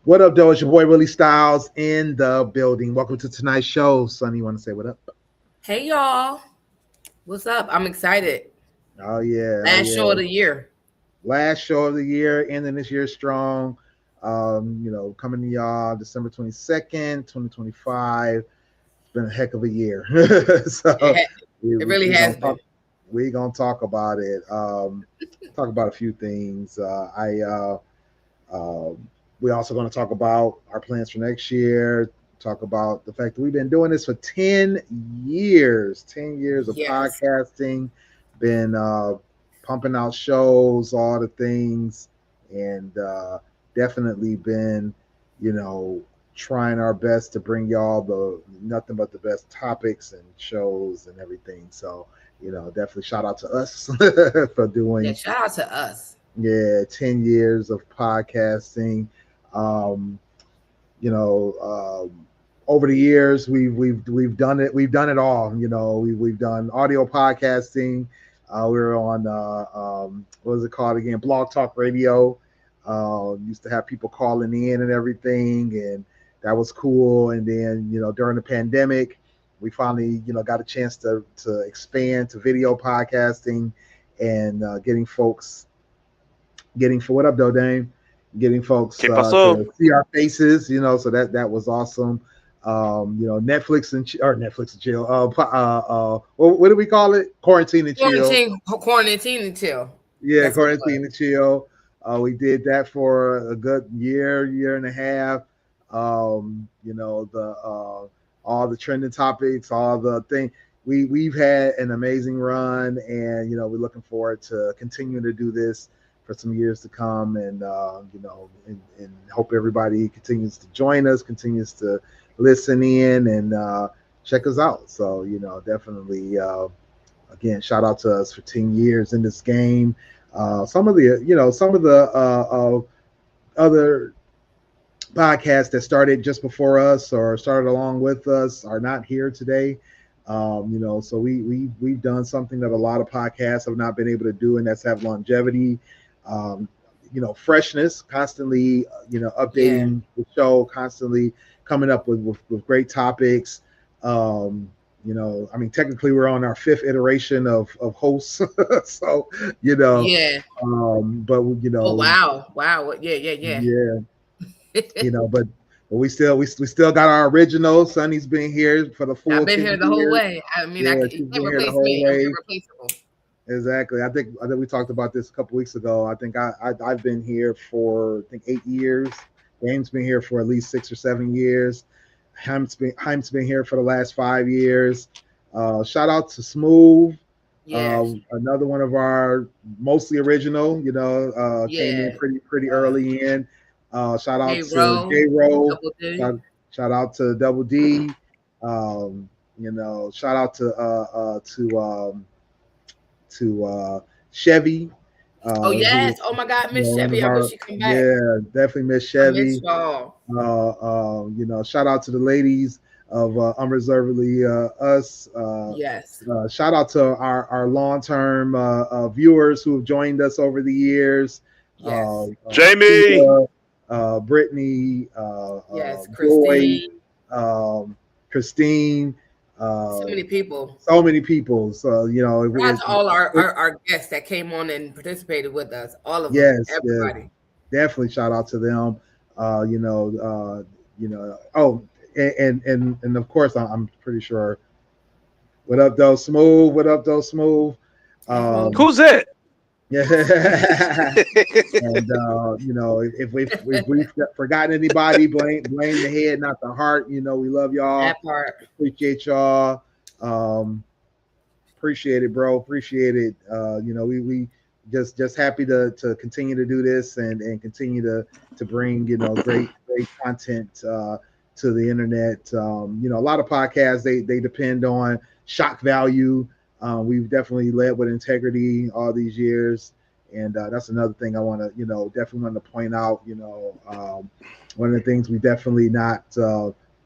What up, though? It's your boy Willie Styles in the building. Welcome to tonight's show. Sonny, you want to say what up? Hey y'all, what's up? I'm excited. Oh yeah, oh Last show of yeah. the year. Last show of the year, ending this year strong. Coming to y'all December 22nd, 2025. It's been a heck of a year. It, so ha- we, it we, really we gonna has talk. been. We gonna talk about it. Talk about a few things. Uh, we also going to talk about our plans for next year. Talk about the fact that we've been doing this for 10 years. 10 years of Yes. podcasting. Been pumping out shows, all the things, and definitely been, you know, trying our best to bring y'all the nothing but the best topics and shows and everything. So, definitely shout out to us for Yeah. doing, Shout out to us. yeah, 10 years of podcasting. Um, you know, over the years we've done it. We've done it all. We've done audio podcasting. We were on what was it called again? Blog Talk Radio. Used to have people calling in and everything, and that was cool. And then during the pandemic, we finally got a chance to expand to video podcasting and getting for what up though, Dame? Getting folks ¿Qué pasó? to see our faces, so that was awesome. Netflix Netflix and chill. What do we call it? Quarantine and chill. Quarantine until. Yeah, That's what it quarantine was. and chill. We did that for a good year and a half. The all the trending topics, all the thing. We've had an amazing run, and we're looking forward to continuing to do this for some years to come, and and hope everybody continues to join us, continues to listen in, and check us out. So definitely. Again, shout out to us for 10 years in this game. Some of the other podcasts that started just before us or started along with us are not here today. So we've done something that a lot of podcasts have not been able to do, and that's have longevity. Um, Freshness, constantly, Yeah. updating the show, constantly coming up with great topics. I mean, technically, we're on our fifth iteration of hosts, so you know, Yeah. but Oh wow. Wow. Yeah. yeah, but we still got our original. Sonny's been here for the I've full been 10 here the whole years. way. I mean, Yeah, you she's been can't here the replace whole me. I'm way. irreplaceable. Exactly. I think we talked about this a couple weeks ago. I think I've been here for I think 8 years. Dame's been here for at least 6 or 7 years. Heim's been here for the last 5 years. Shout out to Smooth, Yes. another one of our mostly original. Came in Yeah. pretty Uh, early in. Shout out J to Row, J Row. Double D. Shout out to Double D. Shout out to Chevy. Oh Who yes. Oh my God, Miss one Chevy. of I wish our, she come back. yeah, definitely Miss I miss Chevy. y'all. Shout out to the ladies of Unreservedly Us. Yes. Shout out to our long term viewers who have joined us over the years. Yes. Jamie. Tia, Brittany, Yes. Joy, Christine. Christine, So uh, many people. so many people. So Shout out to all our guests that came on and participated with us. All of them. yes, yes, Everybody. definitely shout out to them. Oh, and of course, I'm pretty sure. What up, though, Smooth? What up, though, Smooth? Hey, Smooth. Um, Who's that? yeah. And if we've forgotten anybody, blame the head, not the heart. We love y'all. That part. Appreciate y'all. Appreciate it, bro. Appreciate it. We just happy to continue to do this and continue to bring great content to the internet. A lot of podcasts they depend on shock value. We've definitely led with integrity all these years, and that's another thing I want to definitely want to point out. One of the things we definitely not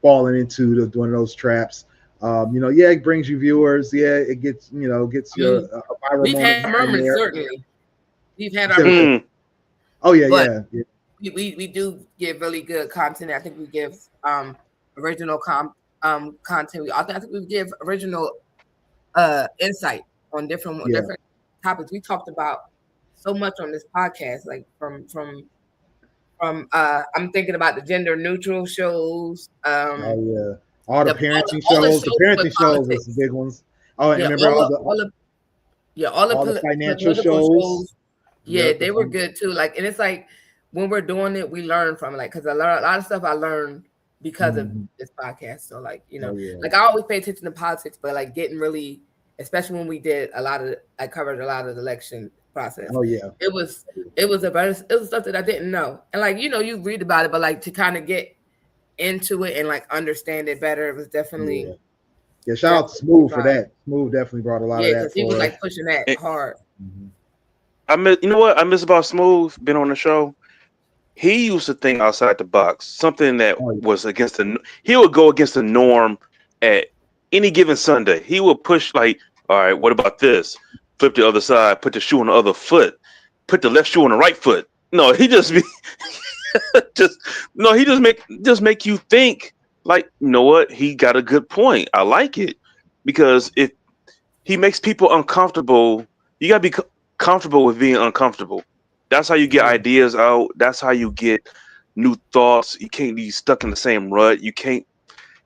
falling into one of those traps. Yeah, it brings you viewers. Yeah, it gets I your mean, viral we've moment had here and murmurs, there. certainly. We've had You our said, moments, Mm. oh yeah, but yeah, yeah. we do give really good content. I think we give original content. I think we give original insight on different Yeah. topics. We talked about so much on this podcast, like from I'm thinking about the gender neutral shows. Oh yeah. All the parenting all shows. The with parenting shows was politics. the big ones. Oh, and Yeah, remember all the financial political shows. Yeah, Yep, they were good too. Like, and it's like when we're doing it, we learn from it. Like, because a lot of stuff I learned because of this podcast. So, like, you know, like I always pay attention to politics, but like getting really, especially when we did I covered a lot of the election process. Oh yeah, it was stuff that I didn't know, and like, you know, you read about it, but like to kind of get into it and like understand it better, it was definitely. Yeah, shout out to Smooth for that. Smooth definitely brought a lot of that. Yeah, because he was like pushing that hard. You know what I miss about Smooth, been on the show? He used to think outside the box, something that was against he would go against the norm at any given Sunday. He would push like, all right, what about this? Flip the other side, put the shoe on the other foot, put the left shoe on the right foot. No, he just be just make you think like, you know what? He got a good point. I like it because if he makes people uncomfortable, you gotta be comfortable with being uncomfortable. That's how you get ideas out. That's how you get new thoughts. You can't be stuck in the same rut. You can't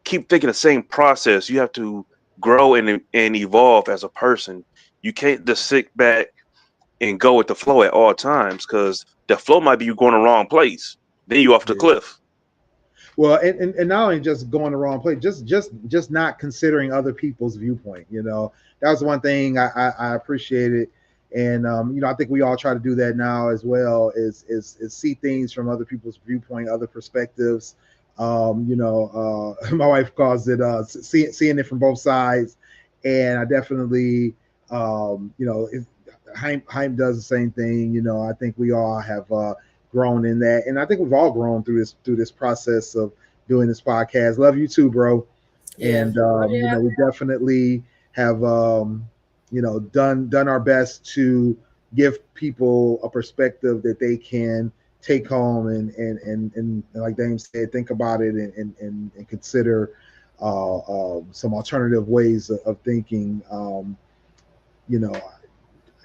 keep thinking the same process. You have to grow and evolve as a person. You can't just sit back and go with the flow at all times, because the flow might be you going the wrong place. Then you off the cliff. Well, and not only just going the wrong place, just not considering other people's viewpoint. You know, that was one thing I appreciated. And you know, I think we all try to do that now as well, is see things from other people's viewpoint, other perspectives. You know, my wife calls it seeing it from both sides, and I definitely, you know, if Haim does the same thing. You know, I think we all have grown in that, and I think we've all grown through this process of doing this podcast. Love you too, bro. Yeah. And you know, we definitely have you know, done our best to give people a perspective that they can take home and like Dame said, think about it and consider some alternative ways of thinking. You know,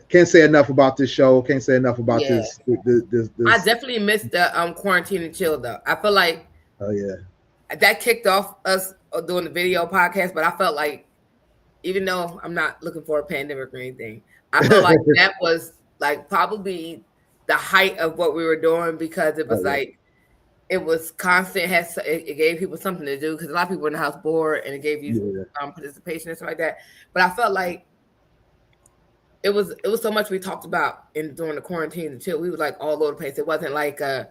can't say enough about this show. Can't say enough about this. I definitely missed the quarantine and chill though. I feel like that kicked off us doing the video podcast, but I felt like, even though I'm not looking for a pandemic or anything, I feel like that was like probably the height of what we were doing, because it was like, it was constant. It gave people something to do, because a lot of people in the house bored, and it gave you participation and stuff like that. But I felt like it was so much we talked about during the quarantine until we were like all over the place. It wasn't like a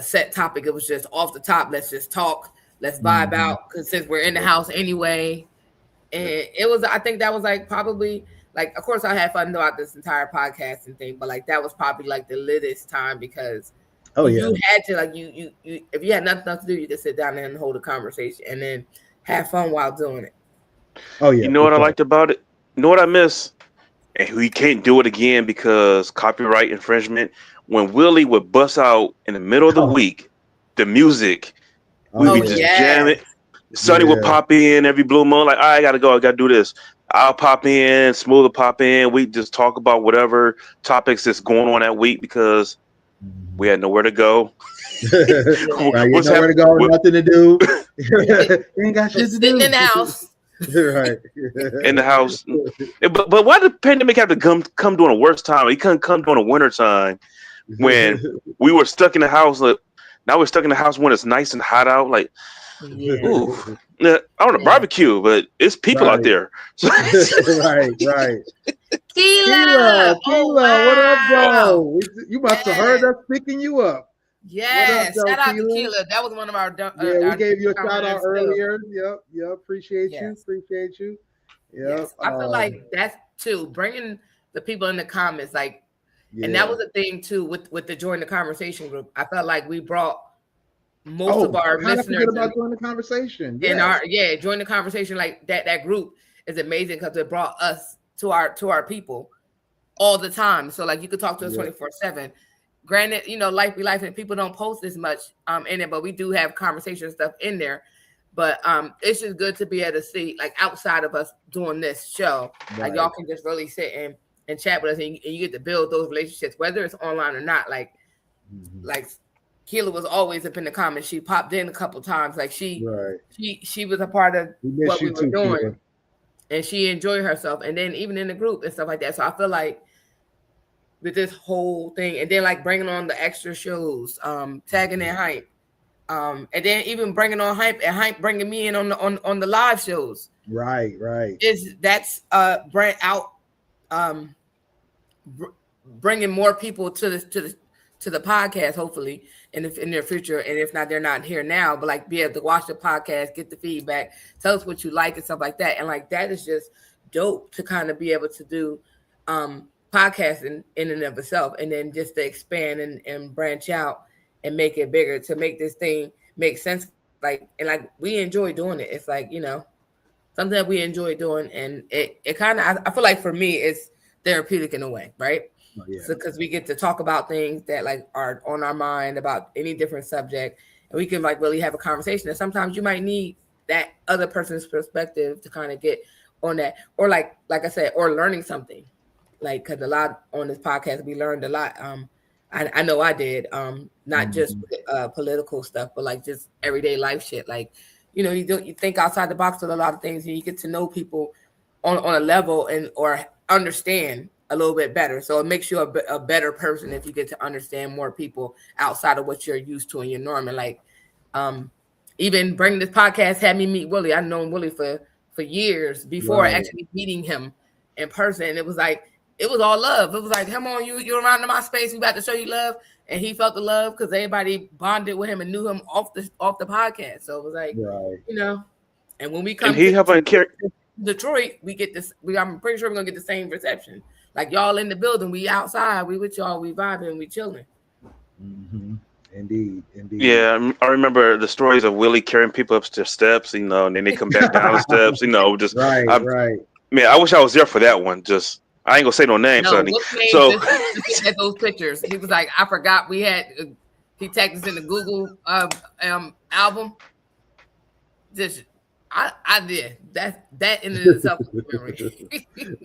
set topic. It was just off the top. Let's just talk. Let's vibe out, because since we're in the house anyway. And it was, I think that was like probably like, of course I had fun throughout this entire podcast and thing, but like that was probably like the litest time, because you had to like, you if you had nothing else to do, you just sit down there and hold a conversation and then have fun while doing it. Oh yeah. You know what I liked about it? You know what I miss? And we can't do it again because copyright infringement. When Willie would bust out in the middle of the week, the music, we would just jam it. Sonny would pop in every blue moon, like, I gotta go, I gotta do this. I'll pop in, Smooth will pop in. We just talk about whatever topics that's going on that week, because we had nowhere to go. What's nowhere to go, nothing to do. Ain't got shit to do. In the house. Right. In the house. But why did the pandemic have to come during the worst time? It couldn't come during the winter time when we were stuck in the house. Like, now we're stuck in the house when it's nice and hot out. Like, ooh. I don't know, barbecue, but it's people out there. Right. Keela, what up, bro? You must have heard us picking you up. Yes, shout out to Keela. That was one of our. We gave you a shout out earlier. Yep. Appreciate you. Yeah, yes. I feel like that's too, bringing the people in the comments, like, and that was a thing too with the Join the Conversation group. I felt like we brought most of our listeners about join the conversation. Join the conversation. Like that group is amazing, because it brought us to our people all the time. So like you could talk to us 24/7. granted, life be life, and people don't post as much in it, but we do have conversation stuff in there. But it's just good to be able to see, like, outside of us doing this show, like y'all can just really sit and chat with us, and you get to build those relationships, whether it's online or not. Like Keela was always up in the comments. She popped in a couple times. Like she was a part of what we were doing, Keila. And she enjoyed herself. And then even in the group and stuff like that. So I feel like with this whole thing, and then like bringing on the extra shows, tagging in Hype, and then even bringing on Hype and Hype bringing me in on the live shows. Right. That's brand out, bringing more people to the podcast, hopefully in the near future. And if not, they're not here now, but like be able to watch the podcast, get the feedback, tell us what you like and stuff like that. And like that is just dope to kind of be able to do podcasting in and of itself, and then just to expand and branch out and make it bigger, to make this thing make sense. Like, and like we enjoy doing it. It's like, something that we enjoy doing, and it kind of, I feel like for me it's therapeutic in a way, right? Oh, yeah. So because we get to talk about things that like are on our mind about any different subject, and we can like really have a conversation. And sometimes you might need that other person's perspective to kind of get on that, or like I said, or learning something. Like, because a lot on this podcast we learned a lot. I know I did. Not just political stuff, but like just everyday life shit. Like, you think outside the box with a lot of things, and you get to know people on a level or understand a little bit better. So it makes you a better person if you get to understand more people outside of what you're used to in your norm. And like, even bringing this podcast had me meet Willie. I've known Willie for years before actually meeting him in person. And it was like, it was all love. It was like, come on, you're around in my space. We about to show you love. And he felt the love because everybody bonded with him and knew him off the podcast. So it was like, and when we come to Detroit, we get this. I'm pretty sure we're gonna get the same reception. Like y'all in the building, we outside, we with y'all, we vibing, we chilling. Mm-hmm. Indeed. Yeah, I remember the stories of Willie carrying people up the steps, and then they come back down the steps, just right. Man, I wish I was there for that one. Just I ain't gonna say no names, honey. So at those pictures, he was like, I forgot we had. He tagged us in the Google album. Just. I did that in itself.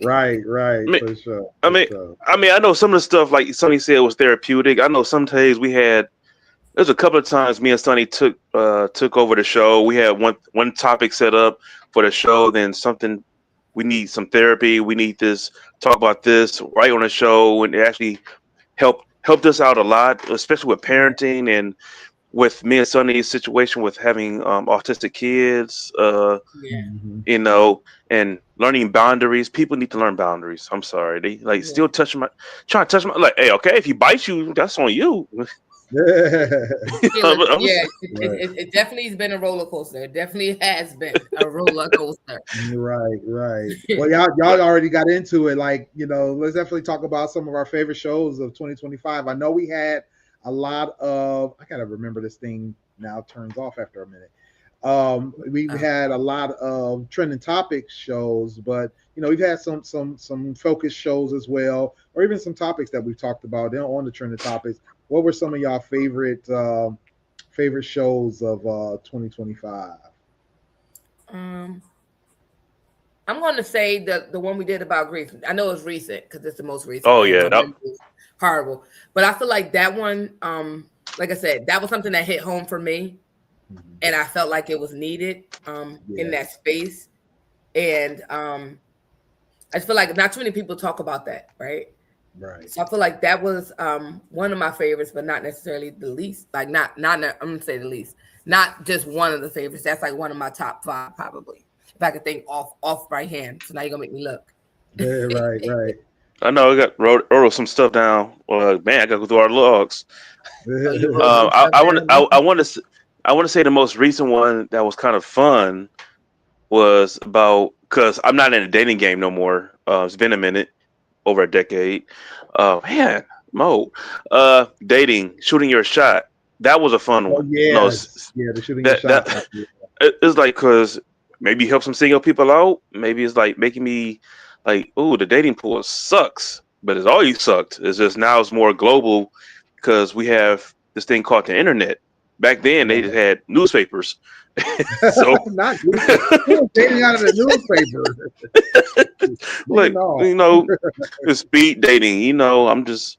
right, for sure. I know some of the stuff like Sonny said was therapeutic. I know some days there's a couple of times me and Sonny took over the show. We had one topic set up for the show, then something we need some therapy. We need talk about this right on the show, and it actually helped us out a lot, especially with parenting and with me and Sonny's situation with having autistic kids, and learning boundaries. People need to learn boundaries. I'm sorry. They still trying to touch my, like, hey, okay, if he bites you, that's on you. It definitely has been a roller coaster. It definitely has been a roller coaster. Right. Well, y'all already got into it. Like, let's definitely talk about some of our favorite shows of 2025. I know we had a lot of, I gotta remember this thing now, turns off after a minute. We had a lot of trending topic shows, but we've had some focused shows as well, or even some topics that we've talked about on the trending topics. What were some of y'all favorite shows of 2025? I'm going to say the one we did about grief. I know it's recent because it's the most recent. Oh yeah, horrible. But I feel like that one, like I said, that was something that hit home for me, and I felt like it was needed in that space. And I just feel like not too many people talk about that, right? Right. So I feel like that was one of my favorites, but not necessarily the least. Like not I'm gonna say the least, not just one of the favorites. That's like one of my top 5 probably. If I could think off right hand. So now you're gonna make me look. Yeah, right. I know I wrote some stuff down. Well, man, I got to go through our logs. I want to say the most recent one that was kind of fun was about, because I'm not in a dating game no more. It's been a minute, over a decade. Dating, shooting your shot. That was a fun one. The shooting your shot. It's like, because maybe help some single people out. Maybe it's like making me like, ooh, the dating pool sucks, but it's always sucked. It's just now it's more global because we have this thing called the internet. Back then, they just had newspapers. So not dating out of the newspaper. Like, the speed dating. I'm just,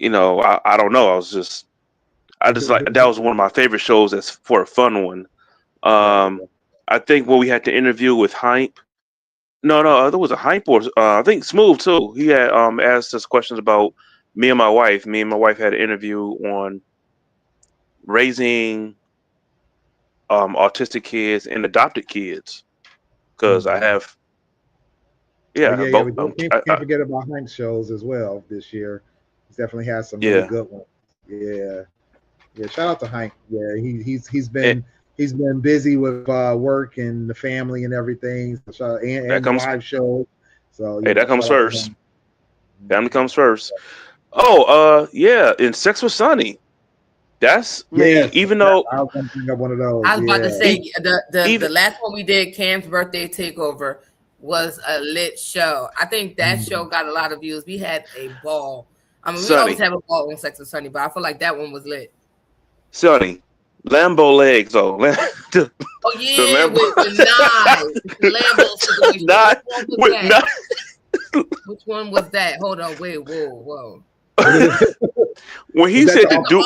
I don't know. I just like that was one of my favorite shows. That's for a fun one. I think when we had to interview with Hype. No, there was a Hype or I think Smooth too. He had asked us questions about me and my wife. Me and my wife had an interview on raising autistic kids and adopted kids, because I have we can't forget about Hype shows as well this year. He definitely has some really good ones. Yeah, shout out to Hype. Yeah, he's been busy with work and the family and everything, and the live show. So hey, that comes first. Family comes first. Oh, and Sex with Sunny. That's even though I was going to bring up one of those. I was about to say the last one we did, Cam's birthday takeover, was a lit show. I think that show got a lot of views. We had a ball. I mean, we always have a ball on Sex with Sunny, but I feel like that one was lit. Sunny, Lambo legs, with the Lambo situation. Which one was that? Hold on, wait, whoa. When he said to do, I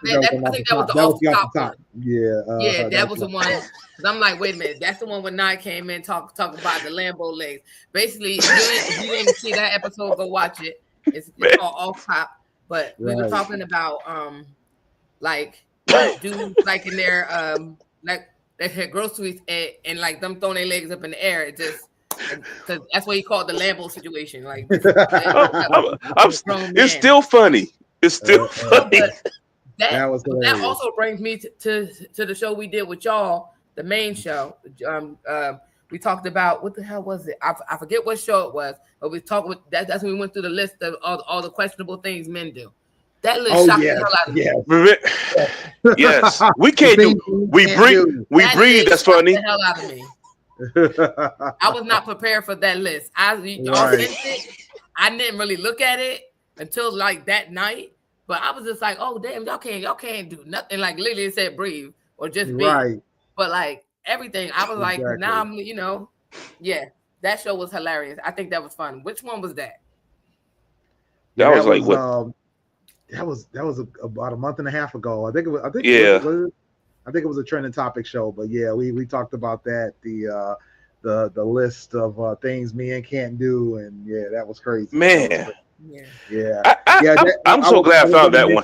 think that was the off the top. Yeah, that was the one. I'm like, wait a minute, that's the one when Nye came in talk about the Lambo legs. Basically, if you didn't see that episode, go watch it. It's called Off Top. But we were talking about like dudes like in their like they had groceries and like them throwing their legs up in the air. It just because that's what he called the Lambo situation. Like it's still funny. It's still funny. That also brings me to the show we did with y'all, the main show. We talked about what the hell was it? I forget what show it was, but we talked with that. That's when we went through the list of all the questionable things men do. That list shocked the hell out of me. Yes, we can't do. We breathe. That's funny. The hell out of me. I was not prepared for that list. Y'all sent it. I didn't really look at it until like that night, but I was just like, oh damn, y'all can't do nothing. Like literally it said breathe or just be. Right. But like everything, I was like, now I'm, that show was hilarious. I think that was fun. Which one was that? That was like what? That was about a month and a half ago. I think it was a trending topic show, but we talked about that. The list of things men can't do, and that was crazy. Man, I'm so glad I found that one.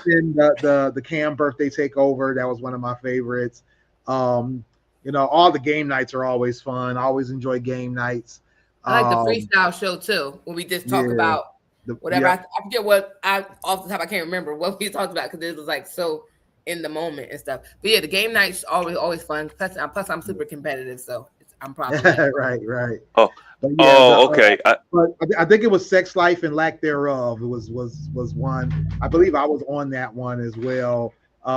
The Cam birthday takeover, that was one of my favorites. All the game nights are always fun. I always enjoy game nights. I like the freestyle show too, when we just talk about whatever. I forget what off the top I can't remember what we talked about because it was like so in the moment and stuff. But the game nights always fun. Plus I'm super competitive, so I'm probably right. Okay. But I think it was Sex Life and Lack Thereof. It was one. I believe I was on that one as well.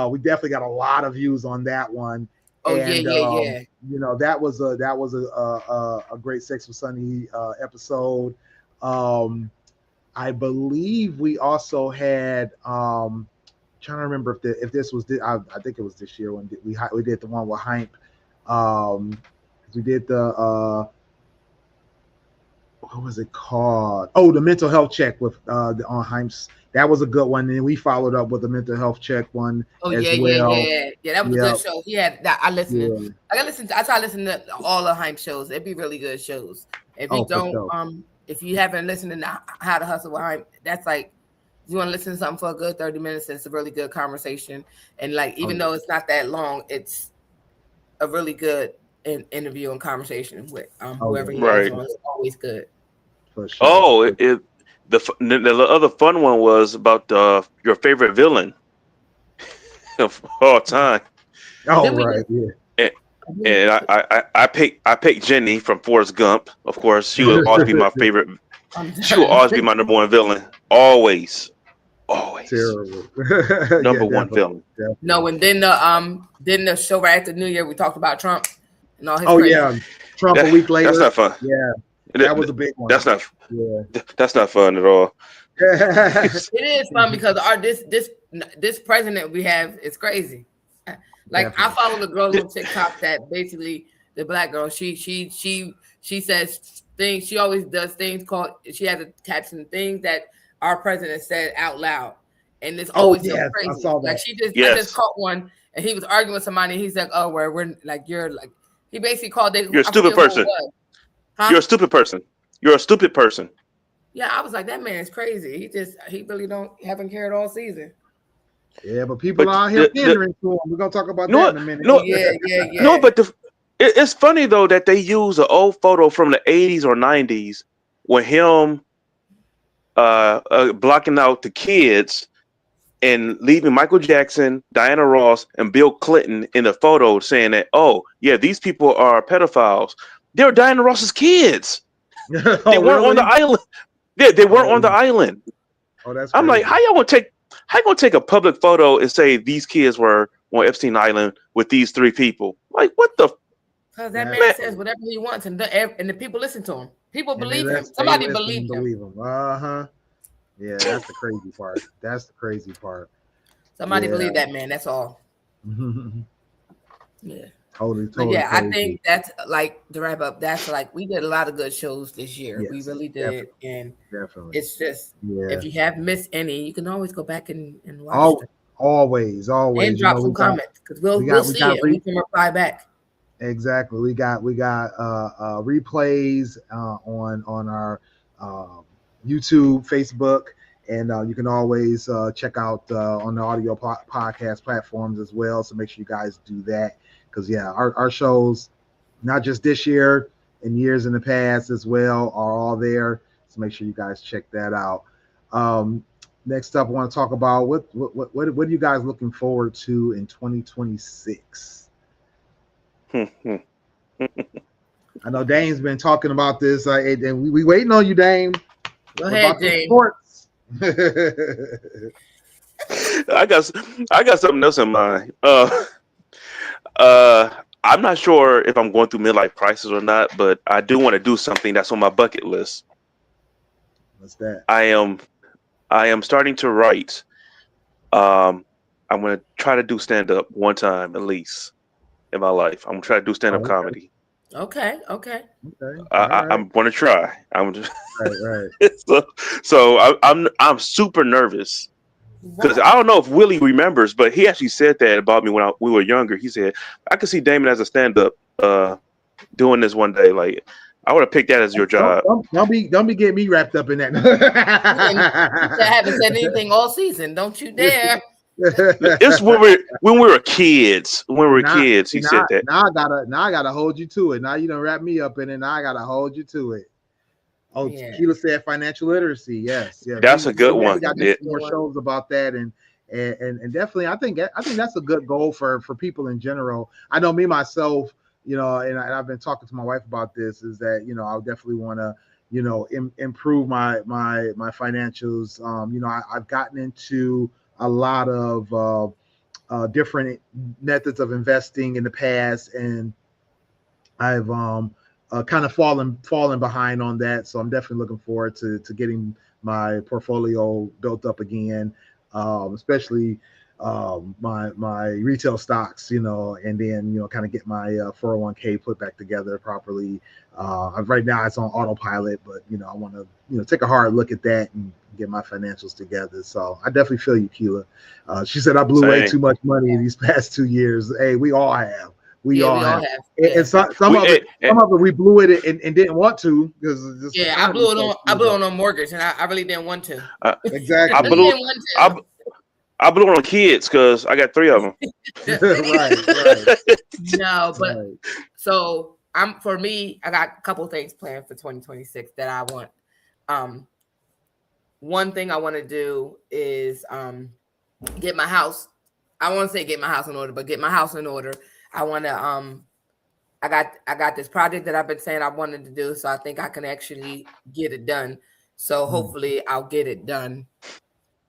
We definitely got a lot of views on that one. Yeah. That was a great Sex with Sunny episode. I believe we also had trying to remember if this was I think it was this year when we did the one with Hype. We did the what was it called? Oh, the mental health check with on Hype's. That was a good one. And we followed up with the mental health check one. Yeah. That was a good show. He had that. I listened. I try to listen to all the Hype shows. It'd be really good shows. If you don't, if you haven't listened to How to Hustle with Hype, that's like you want to listen to something for a good 30 minutes. It's a really good conversation, and like even though it's not that long, it's a really good interview and conversation with whoever he is on. It's always good. For sure. The other fun one was about your favorite villain of all time. Oh, right, yeah. And I picked Jenny from Forrest Gump. Of course, she will always be my favorite. She will always be my number one villain. Always. Terrible. Number one villain. Definitely. No, and then the show right after New Year we talked about Trump and all his. Oh yeah, Trump a week later. That's not fun. Yeah. That was a big one. That's not fun at all. It is fun because this president we have is crazy. Like definitely. I follow the girl on TikTok that basically the black girl. She says things. She always does things called. She has a caption things that our president said out loud, and it's always so crazy. I saw that. Like I just caught one, and he was arguing with somebody. And he's like, "Oh, we're like you're like." He basically called it. You're a stupid person. Huh? You're a stupid person. You're a stupid person. Yeah, I was like, that man is crazy. He really haven't cared all season. Yeah, but people are out here pandering to him. We're gonna talk about that in a minute. Yeah. No, but it's funny though that they use an old photo from the 80s or 90s with him blocking out the kids and leaving Michael Jackson, Diana Ross, and Bill Clinton in the photo, saying that, oh yeah, these people are pedophiles. They're Diana Ross's kids. They weren't on the island. Yeah, they weren't on the island. Oh, that's crazy. I'm like, how you gonna take a public photo and say these kids were on Epstein Island with these 3 people? Like, what the? Because that man says whatever he wants, and the people listen to him. People believe him. Somebody believe him. Yeah, that's the crazy part. Somebody believe that man. That's all. Yeah. Totally. Yeah, crazy. I think that's like to wrap up. That's like we did a lot of good shows this year. Yes, we really did, and it's just if you have missed any, you can always go back and watch them. Always, and drop some comments because we'll see it. We can reply back. Exactly. We got replays on our YouTube, Facebook, and you can always check out on the audio podcast platforms as well. So make sure you guys do that. Because our shows, not just this year and years in the past as well, are all there. So make sure you guys check that out. Next up, I want to talk about what are you guys looking forward to in 2026? I know Dame's been talking about this, and we waiting on you, Dame. Go ahead, Dame. I got something else in mind. I'm not sure if I'm going through midlife crisis or not, but I do want to do something that's on my bucket list. What's that? I am starting to write. I'm going to try to do stand up one time at least in my life. I'm going to try to do stand up comedy. Okay. I'm going to try. I'm just right. so I'm super nervous. Because I don't know if Willie remembers, but he actually said that about me when we were younger. He said, I could see Damon as a stand-up doing this one day. Like, I would have picked that as your job. Don't be getting me wrapped up in that. I haven't said anything all season. Don't you dare. It's when we were kids. When we were kids, he said that. Now I gotta hold you to it. Now you don't wrap me up in it. Now I gotta hold you to it. Oh, Tequila said financial literacy. Yes. That's a good one. We got more shows about that, and definitely, I think that's a good goal for people in general. I know me myself, and I've been talking to my wife about this. Is that I definitely want to improve my financials. I've gotten into a lot of different methods of investing in the past, and I've kind of fallen behind on that. So I'm definitely looking forward to getting my portfolio built up again, especially my retail stocks, and then, kind of get my 401k put back together properly. Right now it's on autopilot, but, I want to, take a hard look at that and get my financials together. So I definitely feel you, Keela. She said I blew way too much money in these past 2 years. Hey, we all have. We all have. And some of it we blew it and didn't want to because I blew it on mortgage and I really didn't want to. Exactly. I blew it on kids because I got 3 of them. right. No, but so for me, I got a couple things planned for 2026 that I want. One thing I want to do is get my house. I want to say get my house in order, but get my house in order. I want to I got this project that I've been saying I wanted to do, so I think I can actually get it done. So hopefully I'll get it done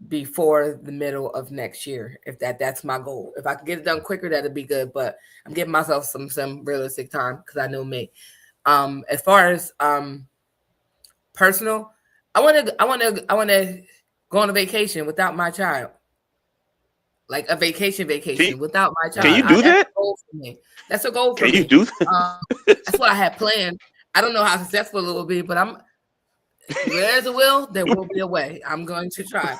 before the middle of next year. If that's my goal. If I can get it done quicker, that'd be good. But I'm giving myself some realistic time because I know me. As far as personal, I want to go on a vacation without my child. like a vacation without my child. Can you do that? That's a goal for me. Can you do that? That's what I had planned. I don't know how successful it will be, but there's a will, there will be a way. I'm going to try.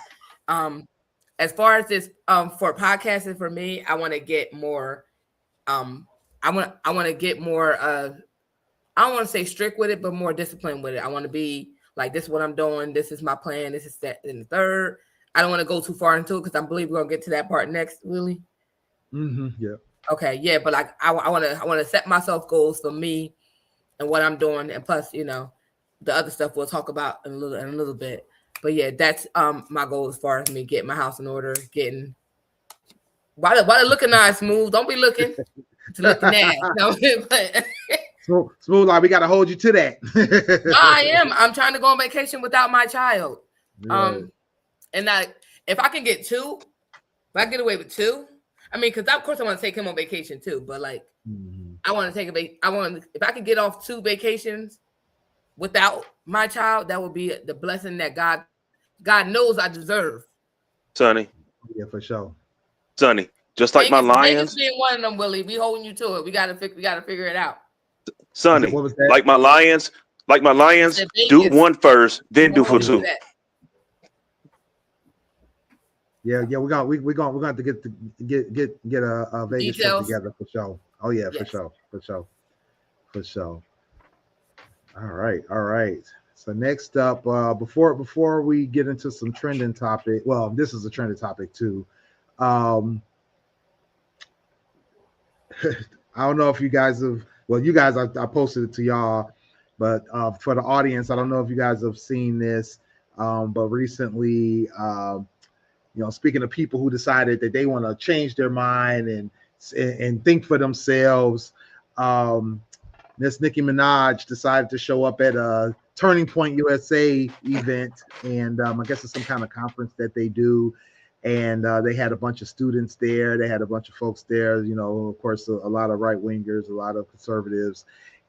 As far as this, for podcasting for me, I want to get more. I want to get more. I don't want to say strict with it, but more disciplined with it. I want to be like, this is what I'm doing. This is my plan. This is that in the third. I don't want to go too far into it because I believe we're gonna get to that part next, Willie. Yeah. Okay. Yeah, but like I want to set myself goals for me and what I'm doing, and plus, the other stuff we'll talk about in a little bit. But yeah, that's my goal as far as me getting my house in order, getting. Why they looking nice, Smooth? Don't be looking to looking at. No, but Smooth, like we got to hold you to that. No, I am. I'm trying to go on vacation without my child. Right. And if I can get two, if I get away with two, I mean, because of course I want to take him on vacation too. But like, I want to take if I could get off 2 vacations without my child, that would be the blessing that God knows I deserve. Sonny. Yeah, for sure. Sonny, just like Vegas, my Lions. Vegas being one of them, Willie. We holding you to it. We gotta figure it out. Sonny, like my Lions, do one first, then do for 2. Yeah, we're gonna have to get a Vegas trip together for sure. Oh yeah, yes. for sure. All right. So next up, before we get into some trending topic, well, this is a trending topic too. I don't know if you guys have. Well, you guys, I posted it to y'all, but for the audience, I don't know if you guys have seen this. But recently, speaking of people who decided that they want to change their mind and think for themselves, Miss Nicki Minaj decided to show up at a Turning Point USA event, and I guess it's some kind of conference that they do. And they had a bunch of students there. They had a bunch of folks there, of course, a lot of right-wingers, a lot of conservatives.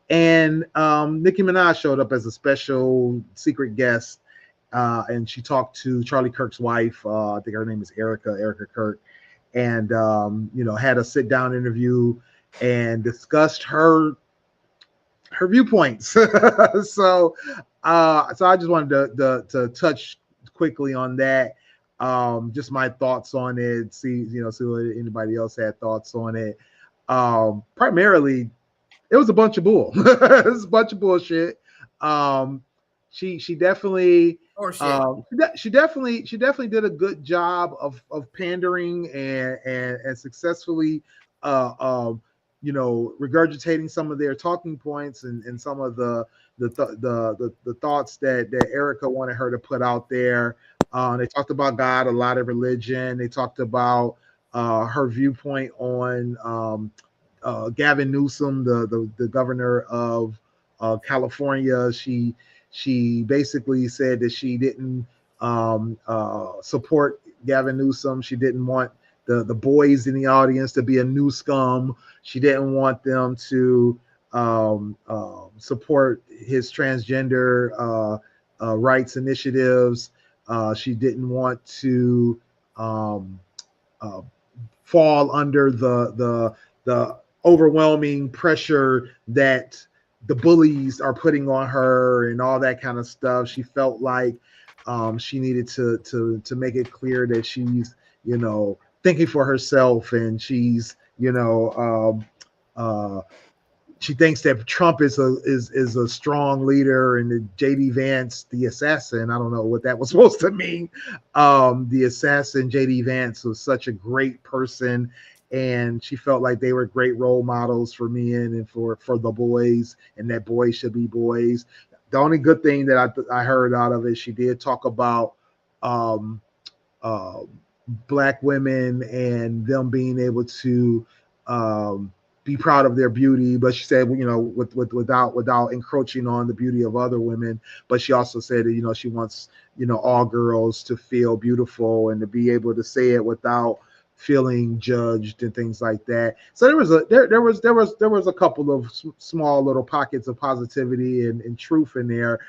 And Nicki Minaj showed up as a special secret guest, and she talked to Charlie Kirk's wife. I think her name is Erica Kirk, and, had a sit-down interview and discussed her viewpoints. So I just wanted to touch quickly on that. Just my thoughts on it, see what anybody else had thoughts on it. Primarily it was a bunch of bull. It was a bunch of bullshit. She definitely she definitely did a good job of pandering and successfully regurgitating some of their talking points and some of the thoughts that Erica wanted her to put out there. They talked about God, a lot of religion. They talked about her viewpoint on Gavin Newsom, the governor of California. She basically said that she didn't support Gavin Newsom. She didn't want the boys in the audience to be a new scum. She didn't want them to support his transgender rights initiatives. She didn't want to fall under the overwhelming pressure that the bullies are putting on her and all that kind of stuff. She felt like she needed to make it clear that she's thinking for herself, and she's she thinks that Trump is a strong leader, and that JD Vance, the assassin, I don't know what that was supposed to mean. The assassin JD Vance was such a great person, and she felt like they were great role models for men and for the boys, and that boys should be boys. The only good thing that I heard out of it, she did talk about Black women and them being able to be proud of their beauty, but she said, without encroaching on the beauty of other women. But she also said that she wants all girls to feel beautiful and to be able to say it without feeling judged and things like that. So there was a couple of small little pockets of positivity and truth in there.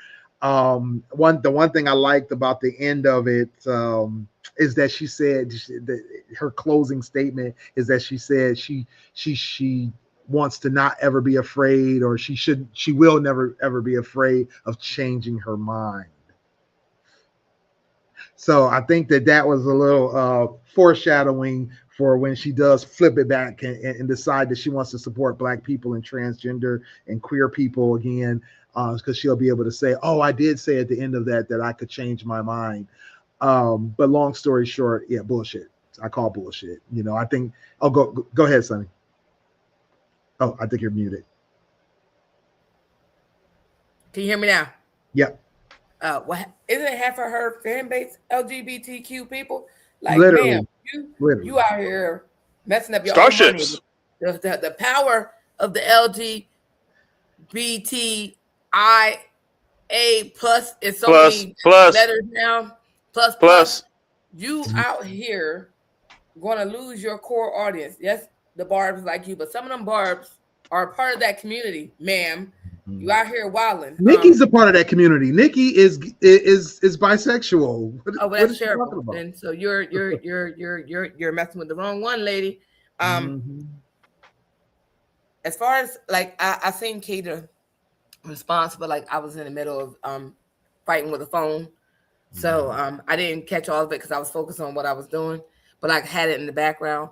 The one thing I liked about the end of it, is that she said that her closing statement is that she said she wants to not ever be afraid, or she will never ever be afraid of changing her mind. So I think that was a little foreshadowing for when she does flip it back and decide that she wants to support Black people and transgender and queer people again, because she'll be able to say, oh, I did say at the end of that I could change my mind. But long story short, yeah, bullshit. I call bullshit. You know, I think, oh, go ahead, Sonny. Oh, I think you're muted. Can you hear me now? Yep. What isn't half of her fan base LGBTQ people? Like, literally, man, you out here messing up your Starships. Own money. The power of the LGBTIA plus is so many letters now. Plus. You out here going to lose your core audience. Yes, the barbs like you, but some of them barbs are a part of that community, ma'am. You out here wilding. Nikki's a part of that community. Nikki is bisexual. Well, that's terrible. And so you're messing with the wrong one, lady. As far as like I seen Keita response, but like I was in the middle of fighting with a phone, so I didn't catch all of it because I was focused on what I was doing, but I had it in the background.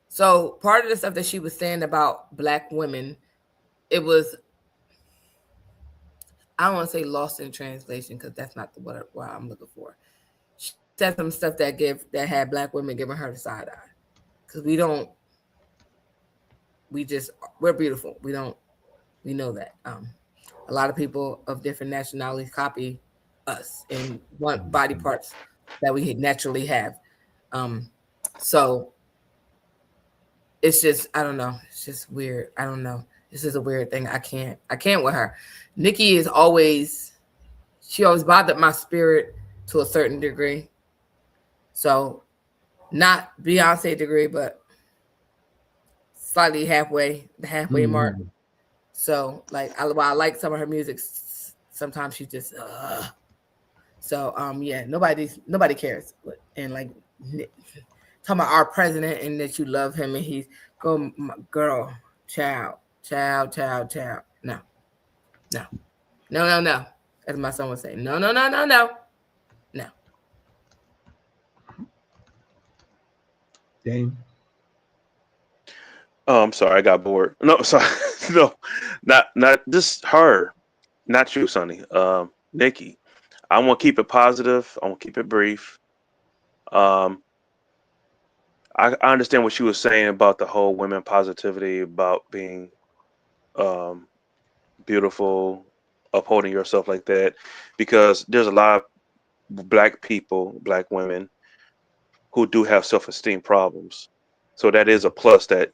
So part of the stuff that she was saying about Black women, it was, I don't want to say lost in translation because that's not what I'm looking for. She said some stuff that had Black women giving her the side eye, because we're beautiful. We know that. A lot of people of different nationalities copy us and want body parts that we naturally have. So it's just, I don't know. It's just weird. I don't know. This is a weird thing. I can't with her. Nikki she always bothered my spirit to a certain degree. So not Beyonce degree, but slightly the halfway mark. So like, while I like some of her music, sometimes she just, So yeah, nobody cares. And like talking about our president and that you love him and he's girl, child. No. As my son would say, no. Dame. Oh, I'm sorry, I got bored. No, sorry, no, not just her, not you, Sonny. Nikki. I want to keep it positive. I want to keep it brief. I understand what she was saying about the whole women positivity, about being beautiful, upholding yourself like that, because there's a lot of Black people, Black women, who do have self-esteem problems. So that is a plus that,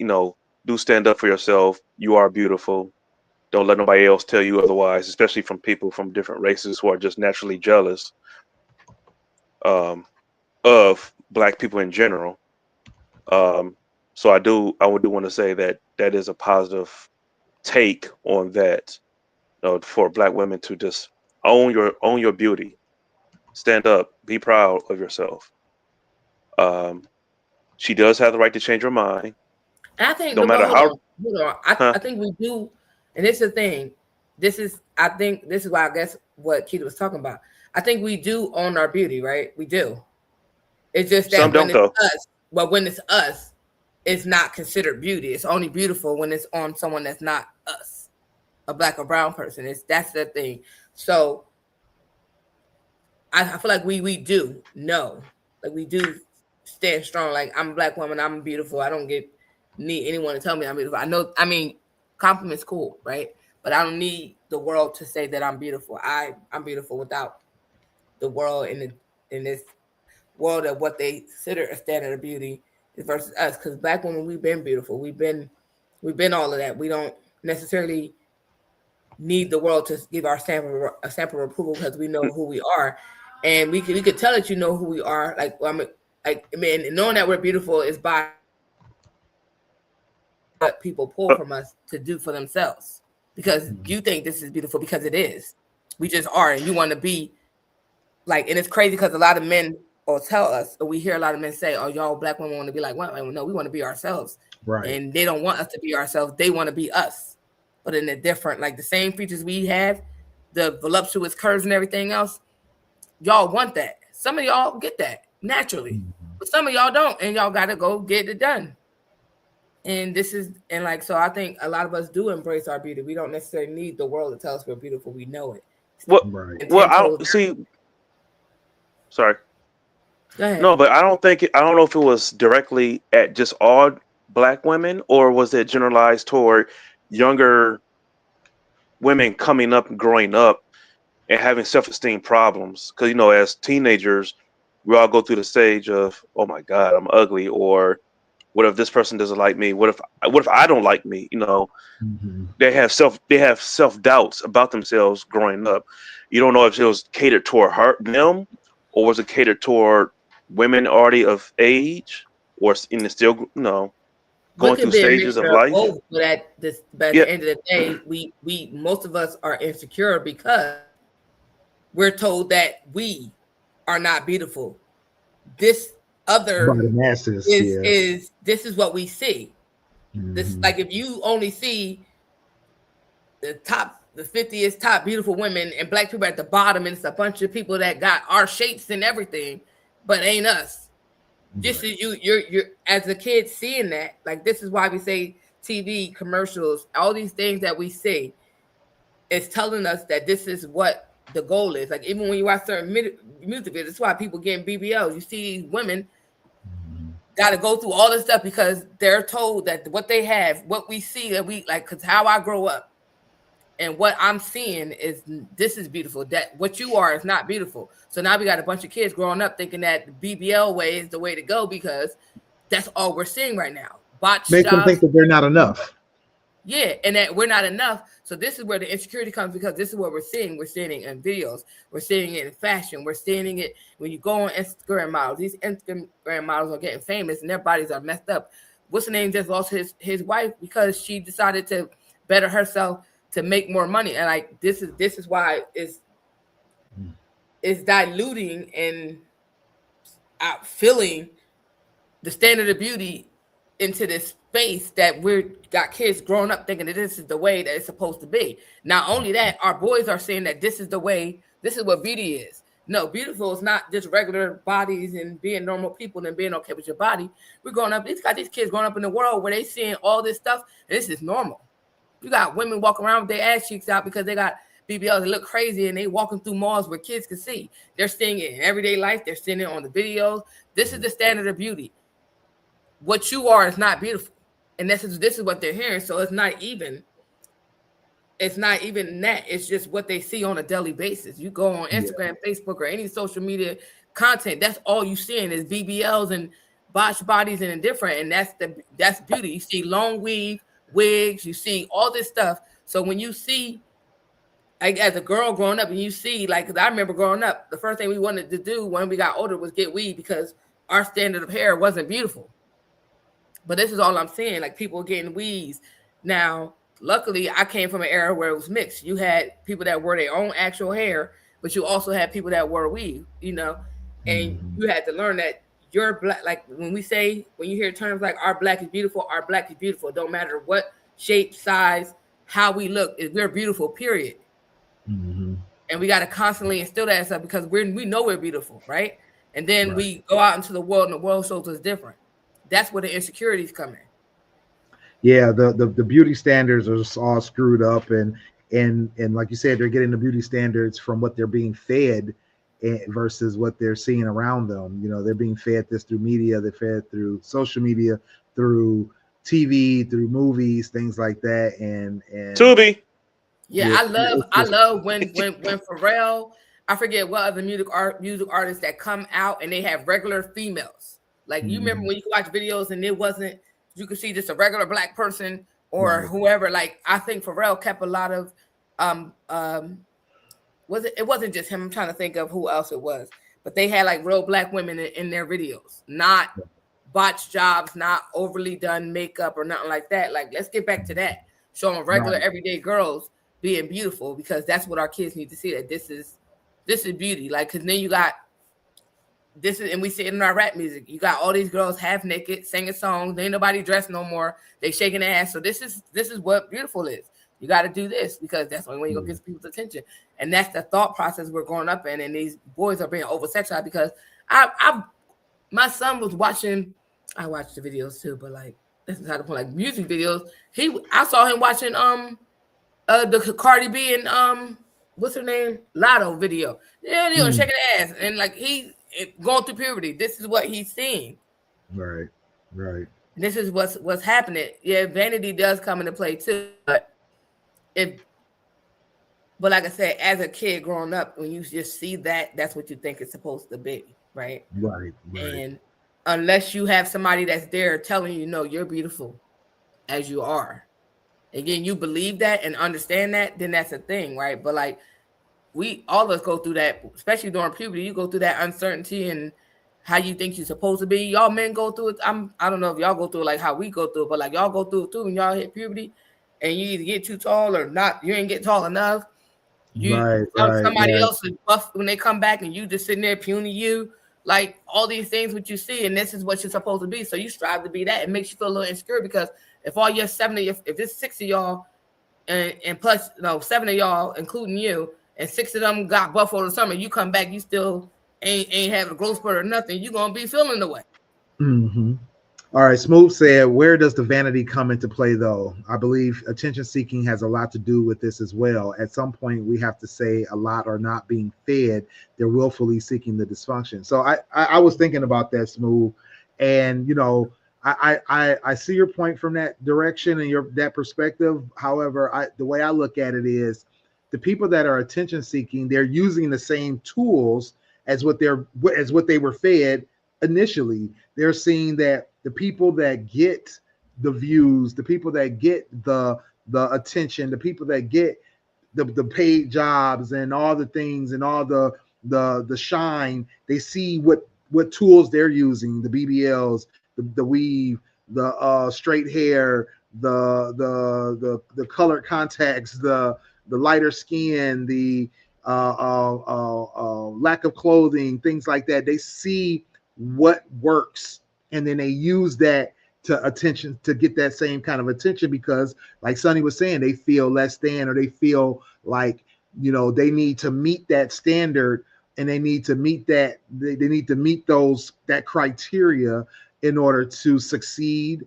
do stand up for yourself. You are beautiful. Don't let nobody else tell you otherwise, especially from people from different races who are just naturally jealous of Black people in general. So I would want to say that is a positive take on that, for Black women to just own your beauty, stand up, be proud of yourself. She does have the right to change her mind. And I think no matter how. I think we do, and it's the thing. I think this is why I guess what Keita was talking about. I think we do own our beauty, right? We do. It's just that some don't, though. When it's us, it's not considered beauty. It's only beautiful when it's on someone that's not us, a Black or brown person. That's the thing. So I feel like we do know, like we do stand strong. Like, I'm a Black woman, I'm beautiful. I don't need anyone to tell me I'm beautiful. I mean, compliments cool, right? But I don't need the world to say that I'm beautiful. I'm beautiful without the world in this world of what they consider a standard of beauty versus us. Because Black women, we've been beautiful. We've been all of that. We don't necessarily need the world to give our stamp of approval because we know who we are, and we could tell that you know who we are. Knowing that we're beautiful is by what people pull from us to do for themselves, because you think this is beautiful because it is. We just are, and you want to be like, and it's crazy because a lot of men will tell us, or we hear a lot of men say, "Oh, y'all black women want to be like women." No, we want to be ourselves, right? And they don't want us to be ourselves; they want to be us, but in a different, like the same features we have, the voluptuous curves and everything else. Y'all want that. Some of y'all get that naturally, but some of y'all don't, and y'all got to go get it done. And this is, and like, so I think a lot of us do embrace our beauty. We don't necessarily need the world to tell us we're beautiful. We know it. Well, I don't see. Sorry. Go ahead. No, but I don't know if it was directly at just all black women, or was it generalized toward younger women coming up and growing up and having self-esteem problems? Because, as teenagers, we all go through the stage of, oh my God, I'm ugly, or what if this person doesn't like me? What if I don't like me? They have self-doubts about themselves growing up. You don't know if it was catered toward them, or was it catered toward women already of age, or in the still going through stages of life. But at the end of the day, we most of us are insecure because we're told that we are not beautiful. This other masses is this is what we see. This, like, if you only see the 50th top beautiful women and black people at the bottom, and it's a bunch of people that got our shapes and everything, but ain't us. Just you're as a kid seeing that, like, this is why we say TV commercials, all these things that we see, is telling us that this is what the goal is. Like, even when you watch certain music videos, that's why people getting BBLs. You see women got to go through all this stuff because they're told that what they have, what we see, that we like, because how I grow up and what I'm seeing is this is beautiful. That what you are is not beautiful. So now we got a bunch of kids growing up thinking that the BBL way is the way to go because that's all we're seeing right now. Make them think that they're not enough. Yeah, and that we're not enough. So this is where the insecurity comes, because this is what we're seeing. We're seeing it in videos. We're seeing it in fashion. We're seeing it when you go on Instagram models. These Instagram models are getting famous and their bodies are messed up. What's the name just lost his wife because she decided to better herself to make more money. And like this is why it's diluting and filling the standard of beauty into this space that we're got kids growing up thinking that this is the way that it's supposed to be. Not only that, our boys are saying that this is the way, this is what beauty is. No, beautiful is not just regular bodies and being normal people and being okay with your body. We're growing up, these kids growing up in the world where they seeing all this stuff and this is normal. You got women walking around with their ass cheeks out because they got BBLs that look crazy and they walking through malls where kids can see. They're seeing it in everyday life. They're seeing it on the videos. This is the standard of beauty. What you are is not beautiful. And this is what they're hearing. So it's not even that. It's just what they see on a daily basis. You go on Instagram, Facebook, or any social media content, that's all you seeing is BBLs and botched bodies and different. And that's beauty. You see long weave, wigs, you see all this stuff. So when you see, like, as a girl growing up, and you see, like, because I remember growing up, the first thing we wanted to do when we got older was get weave because our standard of hair wasn't beautiful. But this is all I'm saying, like, people getting weaves. Now, luckily, I came from an era where it was mixed. You had people that wore their own actual hair, but you also had people that wore weave, and you had to learn that you're black. Like, when you hear terms like our black is beautiful, it don't matter what shape, size, how we look, we're beautiful, period. And we got to constantly instill that stuff because we know we're beautiful, right? And then we go out into the world and the world shows us different. That's where the insecurities come in. Yeah, the beauty standards are all screwed up, and like you said, they're getting the beauty standards from what they're being fed versus what they're seeing around them. They're being fed this through media, they're fed through social media, through TV, through movies, things like that. And Tubi. Yeah, I love when Pharrell, I forget what other music artists that come out and they have regular females. Like, you remember when you could watch videos and you could see just a regular black person or whoever. Like, I think Pharrell kept a lot of, it wasn't just him. I'm trying to think of who else it was, but they had like real black women in their videos, not botched jobs, not overly done makeup or nothing like that. Like, let's get back to that. Showing regular everyday girls being beautiful, because that's what our kids need to see, that this is this is beauty. Like, cause then you got this is, and we see it in our rap music. You got all these girls half naked singing songs. Ain't nobody dressed no more. They shaking their ass. So this is what beautiful is. You got to do this because that's the only way you're gonna get people's attention. And that's the thought process we're growing up in. And these boys are being over sexualized because my son was watching. I watched the videos too, but like that's how to put like music videos. I saw him watching the Cardi B and what's her name, Lotto video. Yeah, they were shaking their ass and like he going through puberty. This is what he's seeing. Right. This is what's happening. Yeah, vanity does come into play too, but like I said, as a kid growing up, when you just see that, that's what you think it's supposed to be, right? Right. And unless you have somebody that's there telling you, no, you're beautiful as you are. Again, you believe that and understand that, then that's a thing, right? But like all of us go through that, especially during puberty. You go through that uncertainty and how you think you're supposed to be. Y'all men go through it. I don't know if y'all go through it like how we go through it, but like y'all go through it too when y'all hit puberty. And you either get too tall or not, you ain't get tall enough. Somebody else is buff when they come back and you just sitting there puny you. Like all these things what you see, and this is what you're supposed to be. So you strive to be that. It makes you feel a little insecure because if all your if it's 6 of y'all and plus 7 of y'all, including you, and 6 of them got buff over the summer, you come back, you still ain't having a growth spurt or nothing, you're gonna be feeling the way. Mm-hmm. All right, Smooth said, where does the vanity come into play, though? I believe attention seeking has a lot to do with this as well. At some point, we have to say a lot are not being fed. They're willfully seeking the dysfunction. So I was thinking about that, Smooth. And, I see your point from that direction and that perspective. However, the way I look at it is the people that are attention seeking, they're using the same tools as what they were fed initially. They're seeing that the people that get the views, the people that get the attention, the people that get the paid jobs and all the things and all the shine, they see what tools they're using, the BBLs, the weave, the straight hair, the colored contacts, the lighter skin, the lack of clothing, things like that. They see what works, and then they use that to get that same kind of attention because, like Sonny was saying, they feel less than, or they feel like they need to meet that standard, and they need to meet that they need to meet that criteria in order to succeed,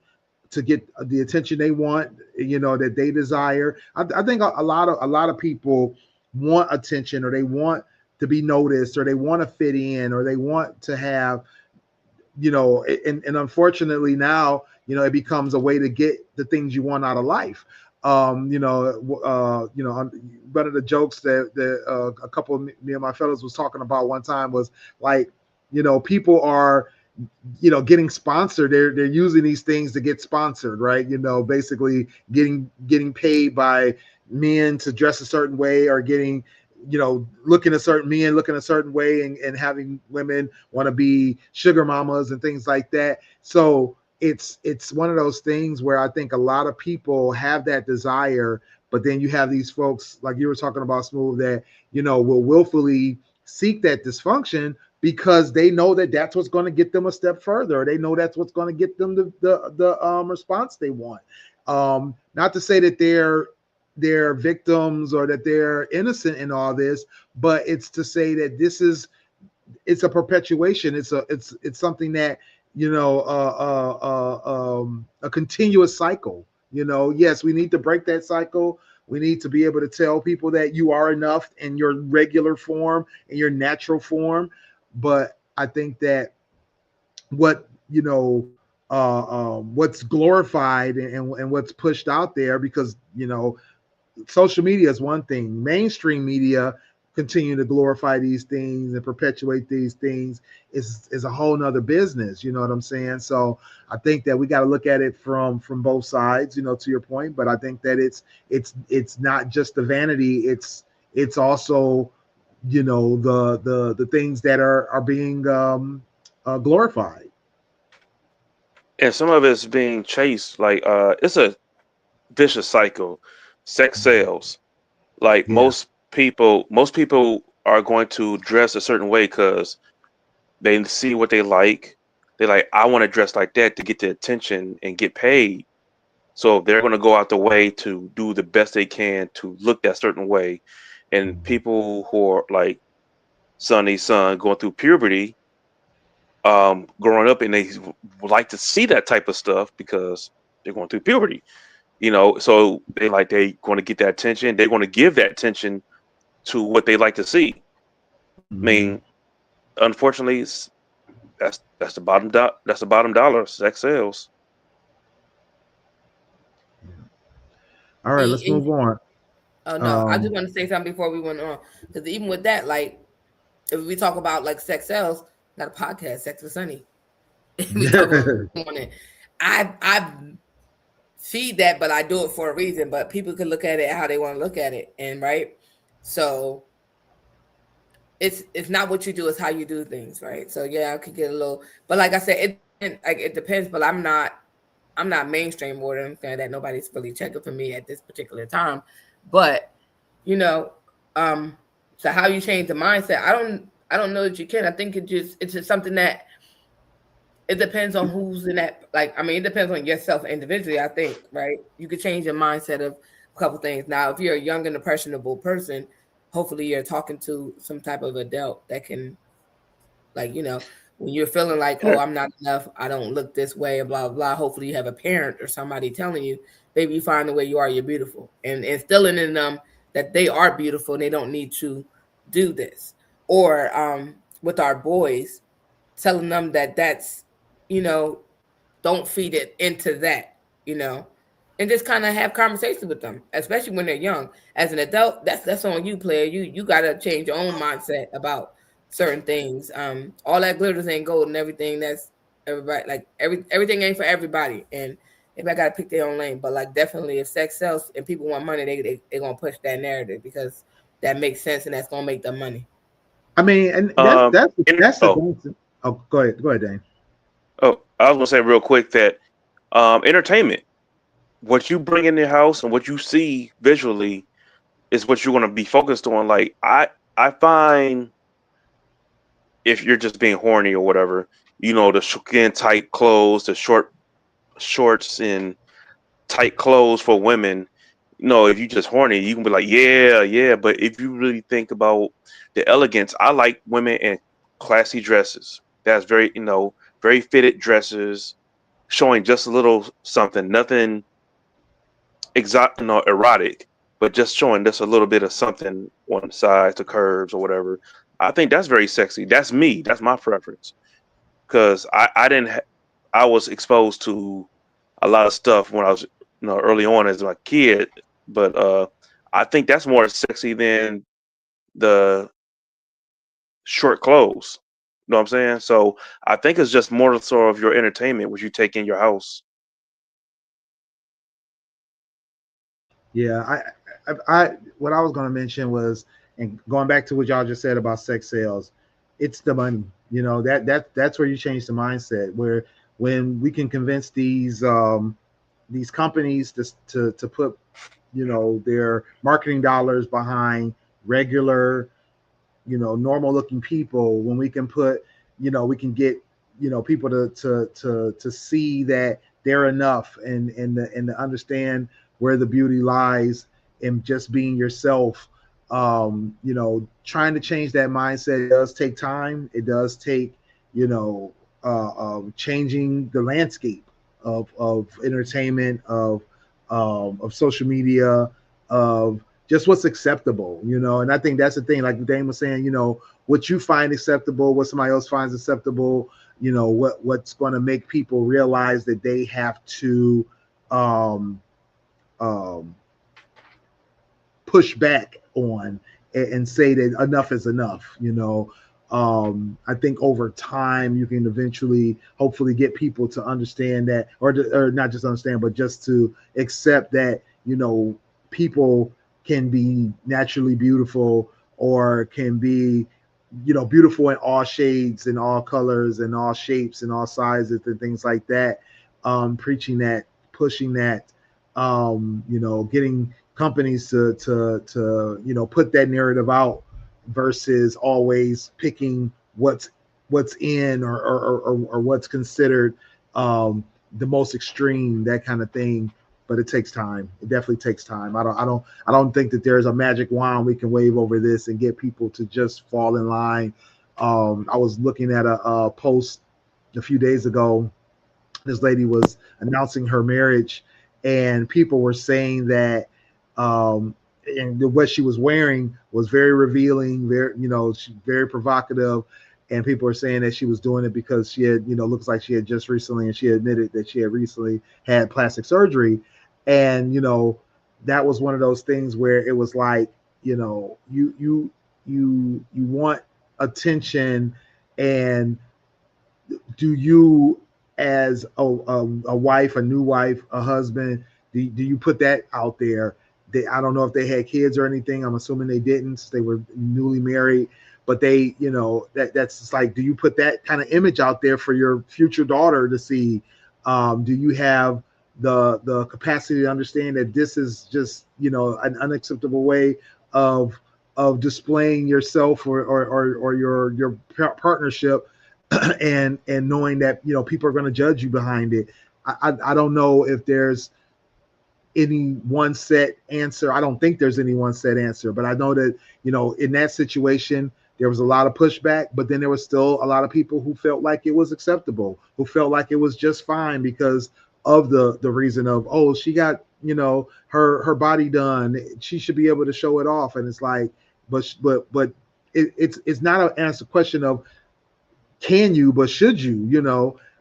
to get the attention they want, that they desire. I think a lot of people want attention, or they want to be noticed, or they want to fit in, or they want to have, and unfortunately now, it becomes a way to get the things you want out of life. One of the jokes that a couple of me and my fellows was talking about one time was like, people are, getting sponsored. They're using these things to get sponsored, right? Basically getting paid by men to dress a certain way, or getting, looking a certain way, and having women want to be sugar mamas and things like that. So it's one of those things where I think a lot of people have that desire, but then you have these folks like you were talking about, Smooth, that will willfully seek that dysfunction because they know that that's what's going to get them a step further, or they know that's what's going to get them the response they want. Not to say that they're victims or that they're innocent in all this, but it's to say that it's a perpetuation. It's something that, a continuous cycle. Yes, we need to break that cycle. We need to be able to tell people that you are enough in your regular form, in your natural form. But I think that what's glorified and what's pushed out there, because, social media is one thing. Mainstream media continue to glorify these things and perpetuate these things is a whole nother business. You know what I'm saying? So I think that we got to look at it from both sides, to your point. But I think that it's not just the vanity. It's also, the things that are being glorified. And some of it's being chased. Like it's a vicious cycle. Sex sells. Like most people are going to dress a certain way because they see what they like. They're like, I want to dress like that to get the attention and get paid. So they're going to go out the way to do the best they can to look that certain way. And people who are like Sonny's son going through puberty, growing up, and they would like to see that type of stuff because they're going through puberty, so they going to get that attention. They're going to give that attention to what they like to see. I mean, unfortunately, that's the bottom that's the bottom dollar. Sex sells. All right, let's move on. Oh no, I just want to say something before we went on, because even with that, like, if we talk about like sex sells, got a podcast, Sex with Sunny. We talk on it. I feed that, but I do it for a reason. But people can look at it how they want to look at it, and right. So it's not what you do, it's how you do things, right? So yeah, I could get a little, but like I said, it depends. But I'm not mainstream more than that nobody's really checking for me at this particular time. But so how you change the mindset, I don't know that you can. I think it's just something that it depends on who's in that. Like, I mean, it depends on yourself individually, I think, right? You could change your mindset of a couple things. Now, if you're a young and impressionable person, hopefully you're talking to some type of adult that can, like, when you're feeling like, oh, I'm not enough, I don't look this way, blah, blah, blah. Hopefully you have a parent or somebody telling you, baby, you find the way you are, you're beautiful. And instilling in them that they are beautiful and they don't need to do this. Or with our boys, telling them that that's, don't feed it into that, and just kind of have conversations with them, especially when they're young. As an adult, that's on you, player. You got to change your own mindset about certain things. All that glitters ain't gold, and everything that's everybody, like everything ain't for everybody, and everybody got to pick their own lane. But like, definitely, if sex sells and people want money, they're gonna push that narrative because that makes sense and that's gonna make them money. I mean, and that's the oh, go ahead, Dane. Oh, I was gonna say real quick that entertainment, what you bring in your house and what you see visually is what you're gonna be focused on. Like I find, if you're just being horny or whatever, the skin tight clothes, the shorts and tight clothes for women. If you just horny, you can be like, yeah. But if you really think about the elegance, I like women in classy dresses. That's very, very fitted dresses, showing just a little something, nothing exotic, erotic, but just showing just a little bit of something on the sides, the curves or whatever. I think that's very sexy. That's me. That's my preference. Because I was exposed to a lot of stuff when I was, early on as a kid. But I think that's more sexy than the short clothes. You know what I'm saying? So I think it's just more so of your entertainment, which you take in your house. Yeah, I what I was going to mention was, and going back to what y'all just said about sex sales, it's the money. That's where you change the mindset. Where when we can convince these companies to put their marketing dollars behind regular, normal looking people, when we can put, we can get, people to see that they're enough and to understand where the beauty lies in just being yourself. Trying to change that mindset does take time. It does take, changing the landscape of entertainment, of social media, of just what's acceptable, and I think that's the thing, like Dane was saying, what you find acceptable, what somebody else finds acceptable, what's going to make people realize that they have to push back on and say that enough is enough. I think over time you can eventually hopefully get people to understand that, or not just understand, but just to accept that, people can be naturally beautiful, or can be, beautiful in all shades and all colors and all shapes and all sizes and things like that. Preaching that, pushing that, getting companies to put that narrative out, versus always picking what's in or what's considered the most extreme, that kind of thing. But it takes time. It definitely takes time. I don't think that there's a magic wand we can wave over this and get people to just fall in line. I was looking at a post a few days ago. This lady was announcing her marriage, and people were saying that and what she was wearing was very revealing, very, very provocative. And people were saying that she was doing it because she had, looks like she had just recently, and she admitted that she had recently had plastic surgery. And, that was one of those things where it was like, you want attention, and do you, as a wife, a new wife, a husband, do you put that out there? I don't know if they had kids or anything. I'm assuming they didn't. They were newly married, but they, that's just like, do you put that kind of image out there for your future daughter to see? Do you have the capacity to understand that this is just, an unacceptable way of displaying yourself or your partnership, and knowing that, people are going to judge you behind it? I don't know if there's any one set answer. I don't think there's any one set answer, but I know that, in that situation, there was a lot of pushback, but then there was still a lot of people who felt like it was acceptable, who felt like it was just fine because of the reason of, oh, she got, her body done, she should be able to show it off. And it's like, but it's not an answer question of can you, but should you,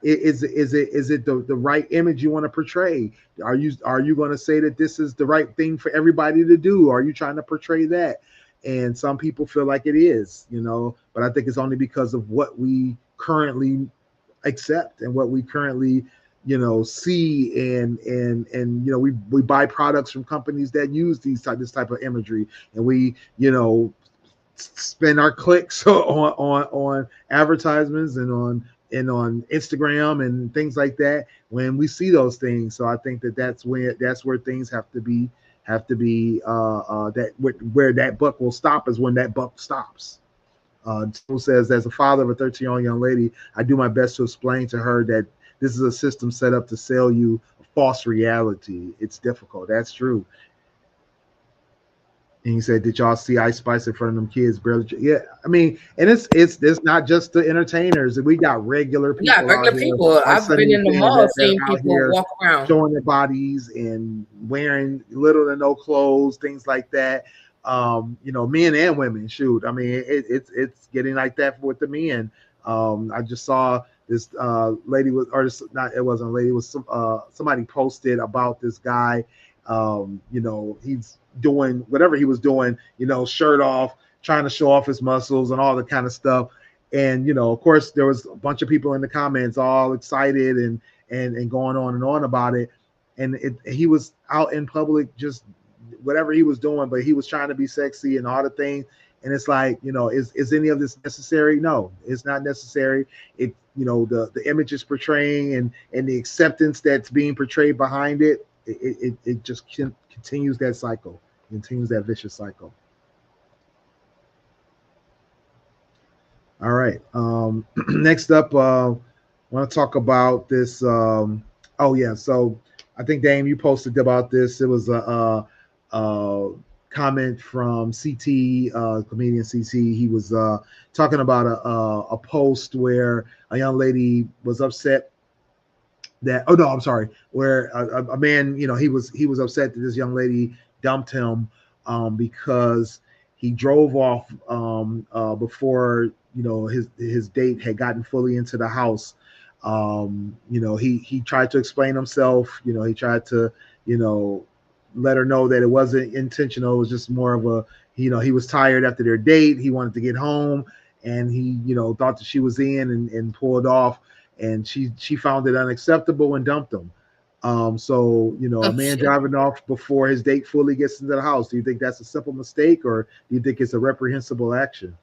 is it the right image you want to portray? Are you going to say that this is the right thing for everybody to do? Are you trying to portray that? And some people feel like it is, but I think it's only because of what we currently accept and what we currently, see, and we buy products from companies that use this type of imagery, and we, spend our clicks on advertisements and on Instagram and things like that when we see those things. So I think that's where things have to be that where that buck will stop is when that buck stops. Says, as a father of a 13-year-old young lady, I do my best to explain to her that this is a system set up to sell you a false reality. It's difficult. That's true. And he said, did y'all see Ice Spice in front of them kids? Barely. Yeah, I mean, and it's not just the entertainers. We got regular people. Yeah, regular people. I've been in the mall seeing people walk around showing their bodies and wearing little to no clothes, things like that. Men and women. Shoot, I mean, it's getting like that with the men. I just saw this lady was, or not, it wasn't a lady. It was somebody posted about this guy. He's doing whatever he was doing, shirt off, trying to show off his muscles and all the kind of stuff. And, of course, there was a bunch of people in the comments all excited and going on and on about it. And he was out in public, just whatever he was doing, but he was trying to be sexy and all the things. And it's like, is any of this necessary? No, it's not necessary. It, the image is portraying and the acceptance that's being portrayed behind it, it just continues that cycle, continues that vicious cycle. All right. Next up, I want to talk about this. So I think, Dame, you posted about this. It was a comment from CT, comedian CT. He was talking about a post where a young lady was upset where a man, he was upset that this young lady dumped him because he drove off before his date had gotten fully into the house. He tried to explain himself. He tried to let her know that it wasn't intentional. It was just more of a he was tired after their date. He wanted to get home, and he thought that she was in and pulled off. And she found it unacceptable and dumped him. A man driving off before his date fully gets into the house. Do you think that's a simple mistake, or do you think it's a reprehensible action,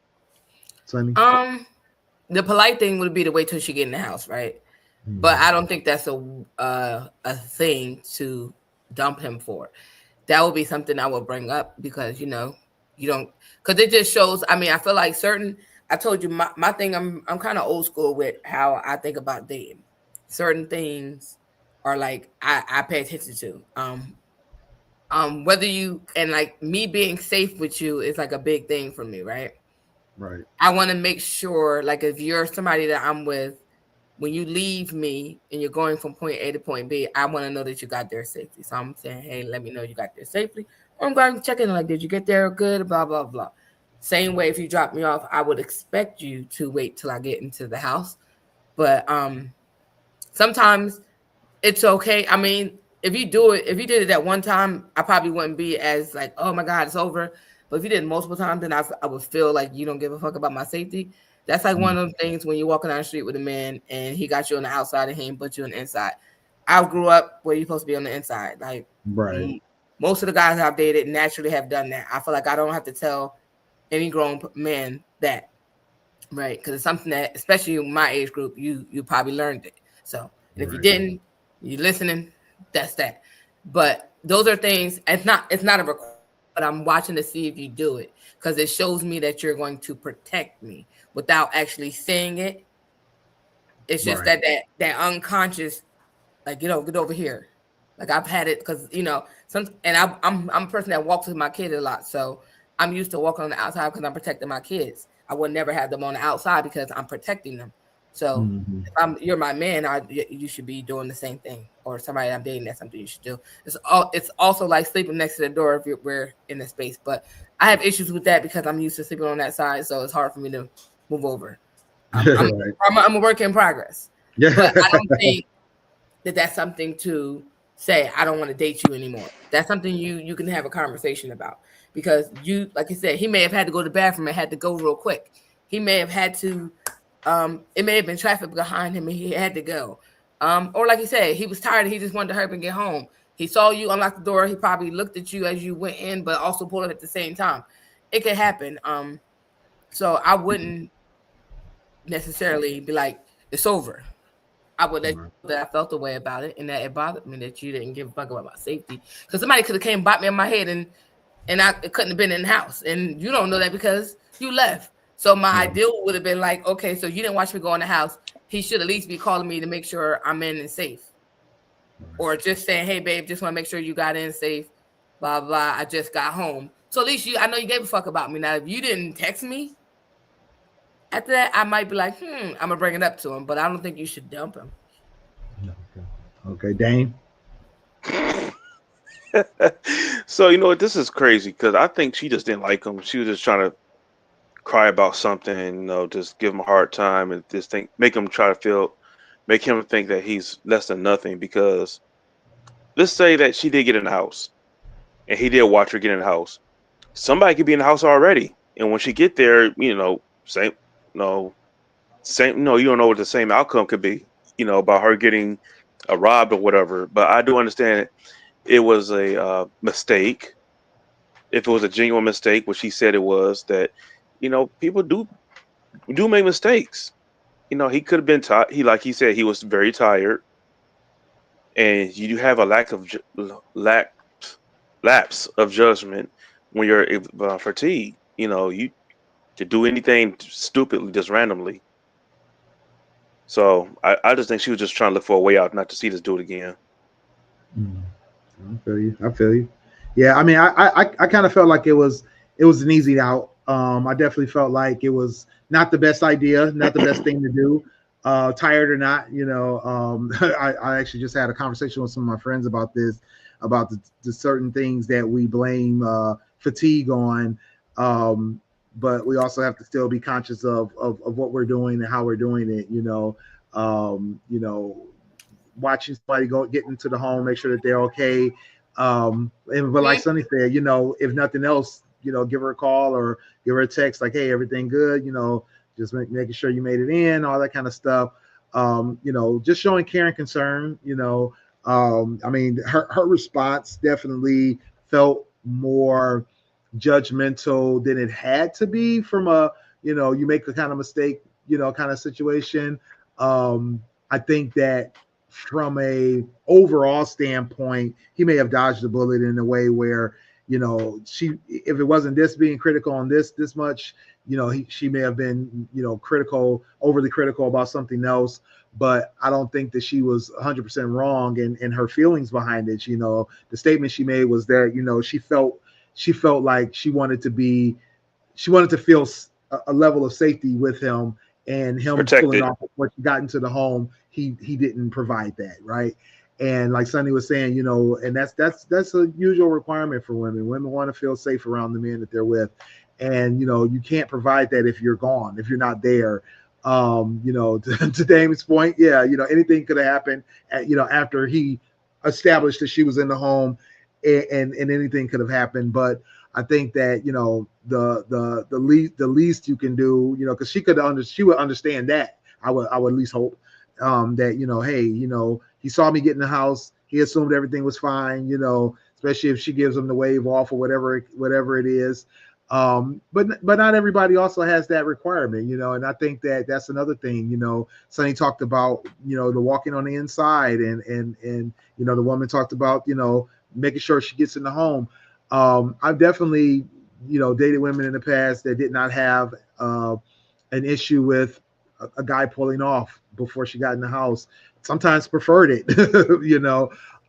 Sonny? The polite thing would be to wait till she get in the house, right? Mm-hmm. But I don't think that's a thing to dump him for. That would be something I would bring up because you you don't, because it just shows. I mean, I feel like I told you my thing. I'm kind of old school with how I think about dating. Certain things are like I pay attention to. Whether you, and like me being safe with you is like a big thing for me, right? Right. I want to make sure, like, if you're somebody that I'm with, when you leave me and you're going from point A to point B, I want to know that you got there safely. So I'm saying, hey, let me know you got there safely. Or I'm going to check in, like, did you get there good? Blah, blah, blah. Same way, if you drop me off, I would expect you to wait till I get into the house. But sometimes it's okay. I mean, if you did it that one time, I probably wouldn't be as like, oh my God, it's over. But if you did it multiple times, then I would feel like you don't give a fuck about my safety. That's like one of those things when you're walking down the street with a man and he got you on the outside and he ain't put you on the inside. I grew up where you're supposed to be on the inside. Like, right. Most of the guys I've dated naturally have done that. I feel like I don't have to tell any grown man that, right? Because it's something that, especially in my age group, you probably learned it. So, and if you didn't, you're listening. That's that. But those are things. It's not a requirement, but I'm watching to see if you do it because it shows me that you're going to protect me without actually saying it. It's just that unconscious, like, get over here. Like, I've had it because I'm a person that walks with my kid a lot, so I'm used to walking on the outside because I'm protecting my kids. I would never have them on the outside because I'm protecting them. So if you're my man, you should be doing the same thing. Or somebody I'm dating, that's something you should do. It's also like sleeping next to the door if we're in the space. But I have issues with that because I'm used to sleeping on that side, so it's hard for me to move over. I'm a work in progress. Yeah. But I don't think that's something to say, I don't want to date you anymore. That's something you can have a conversation about. Because you, like I said, he may have had to go to the bathroom and had to go real quick. He may have had to, it may have been traffic behind him and he had to go. Or like you said, he was tired and he just wanted to hurry up and get home. He saw you unlock the door. He probably looked at you as you went in, but also pulled up at the same time. It could happen. So I wouldn't necessarily be like, it's over. I would let you know that I felt the way about it and that it bothered me that you didn't give a fuck about my safety. Because somebody could have came and bought me in my head and I couldn't have been in the house. And you don't know that because you left. So my ideal would have been like, okay, so you didn't watch me go in the house. He should at least be calling me to make sure I'm in and safe. Or just saying, hey, babe, just want to make sure you got in safe. Blah, blah. I just got home. So at least I know you gave a fuck about me. Now, if you didn't text me, after that, I might be like, I'm going to bring it up to him. But I don't think you should dump him. Okay, Dane. So, this is crazy because I think she just didn't like him. She was just trying to cry about something, just give him a hard time and just make him think that he's less than nothing. Because let's say that she did get in the house and he did watch her get in the house. Somebody could be in the house already. And when she get there, you don't know what the same outcome could be, about her getting robbed or whatever. But I do understand it was a mistake. If it was a genuine mistake, which he said it was, that people do make mistakes. He could have been tired. Like he said, he was very tired, and you have a lapse of judgment when you're fatigued. You to do anything stupidly, just randomly. So I just think she was just trying to look for a way out, not to see this dude again. I feel you. Yeah, I mean, I kind of felt like it was an easy out. I definitely felt like it was not the best idea, not the best thing to do. Tired or not, I actually just had a conversation with some of my friends about this, about the certain things that we blame fatigue on. But we also have to still be conscious of what we're doing and how we're doing it. Watching somebody get into the home, make sure that they're okay. But like Sonny said, if nothing else, give her a call or give her a text like, hey, everything good? Just making sure you made it in, all that kind of stuff. Just showing care and concern. I mean, her response definitely felt more judgmental than it had to be from a, you make a kind of mistake, kind of situation. I think that from a overall standpoint, he may have dodged the bullet in a way where, if it wasn't this being critical on this much, she may have been, overly critical about something else. But I don't think that she was 100% wrong in her feelings behind it. The statement she made was that, she felt like she wanted to feel a level of safety with him, and him pulling off when she got into the home, he didn't provide that, right? And like Sonny was saying, and that's a usual requirement for women. Women want to feel safe around the men that they're with, and you can't provide that if you're gone, if you're not there. To Dame's point, yeah, anything could have happened, after he established that she was in the home, and anything could have happened. But I think that the least you can do, because she would understand that. I would at least hope that hey, he saw me get in the house, he assumed everything was fine, especially if she gives him the wave off or whatever it is. But not everybody also has that requirement, and I think that that's another thing. Sonny talked about the walking on the inside, and the woman talked about making sure she gets in the home. I've definitely dated women in the past that did not have an issue with a guy pulling off before she got in the house. Sometimes preferred it,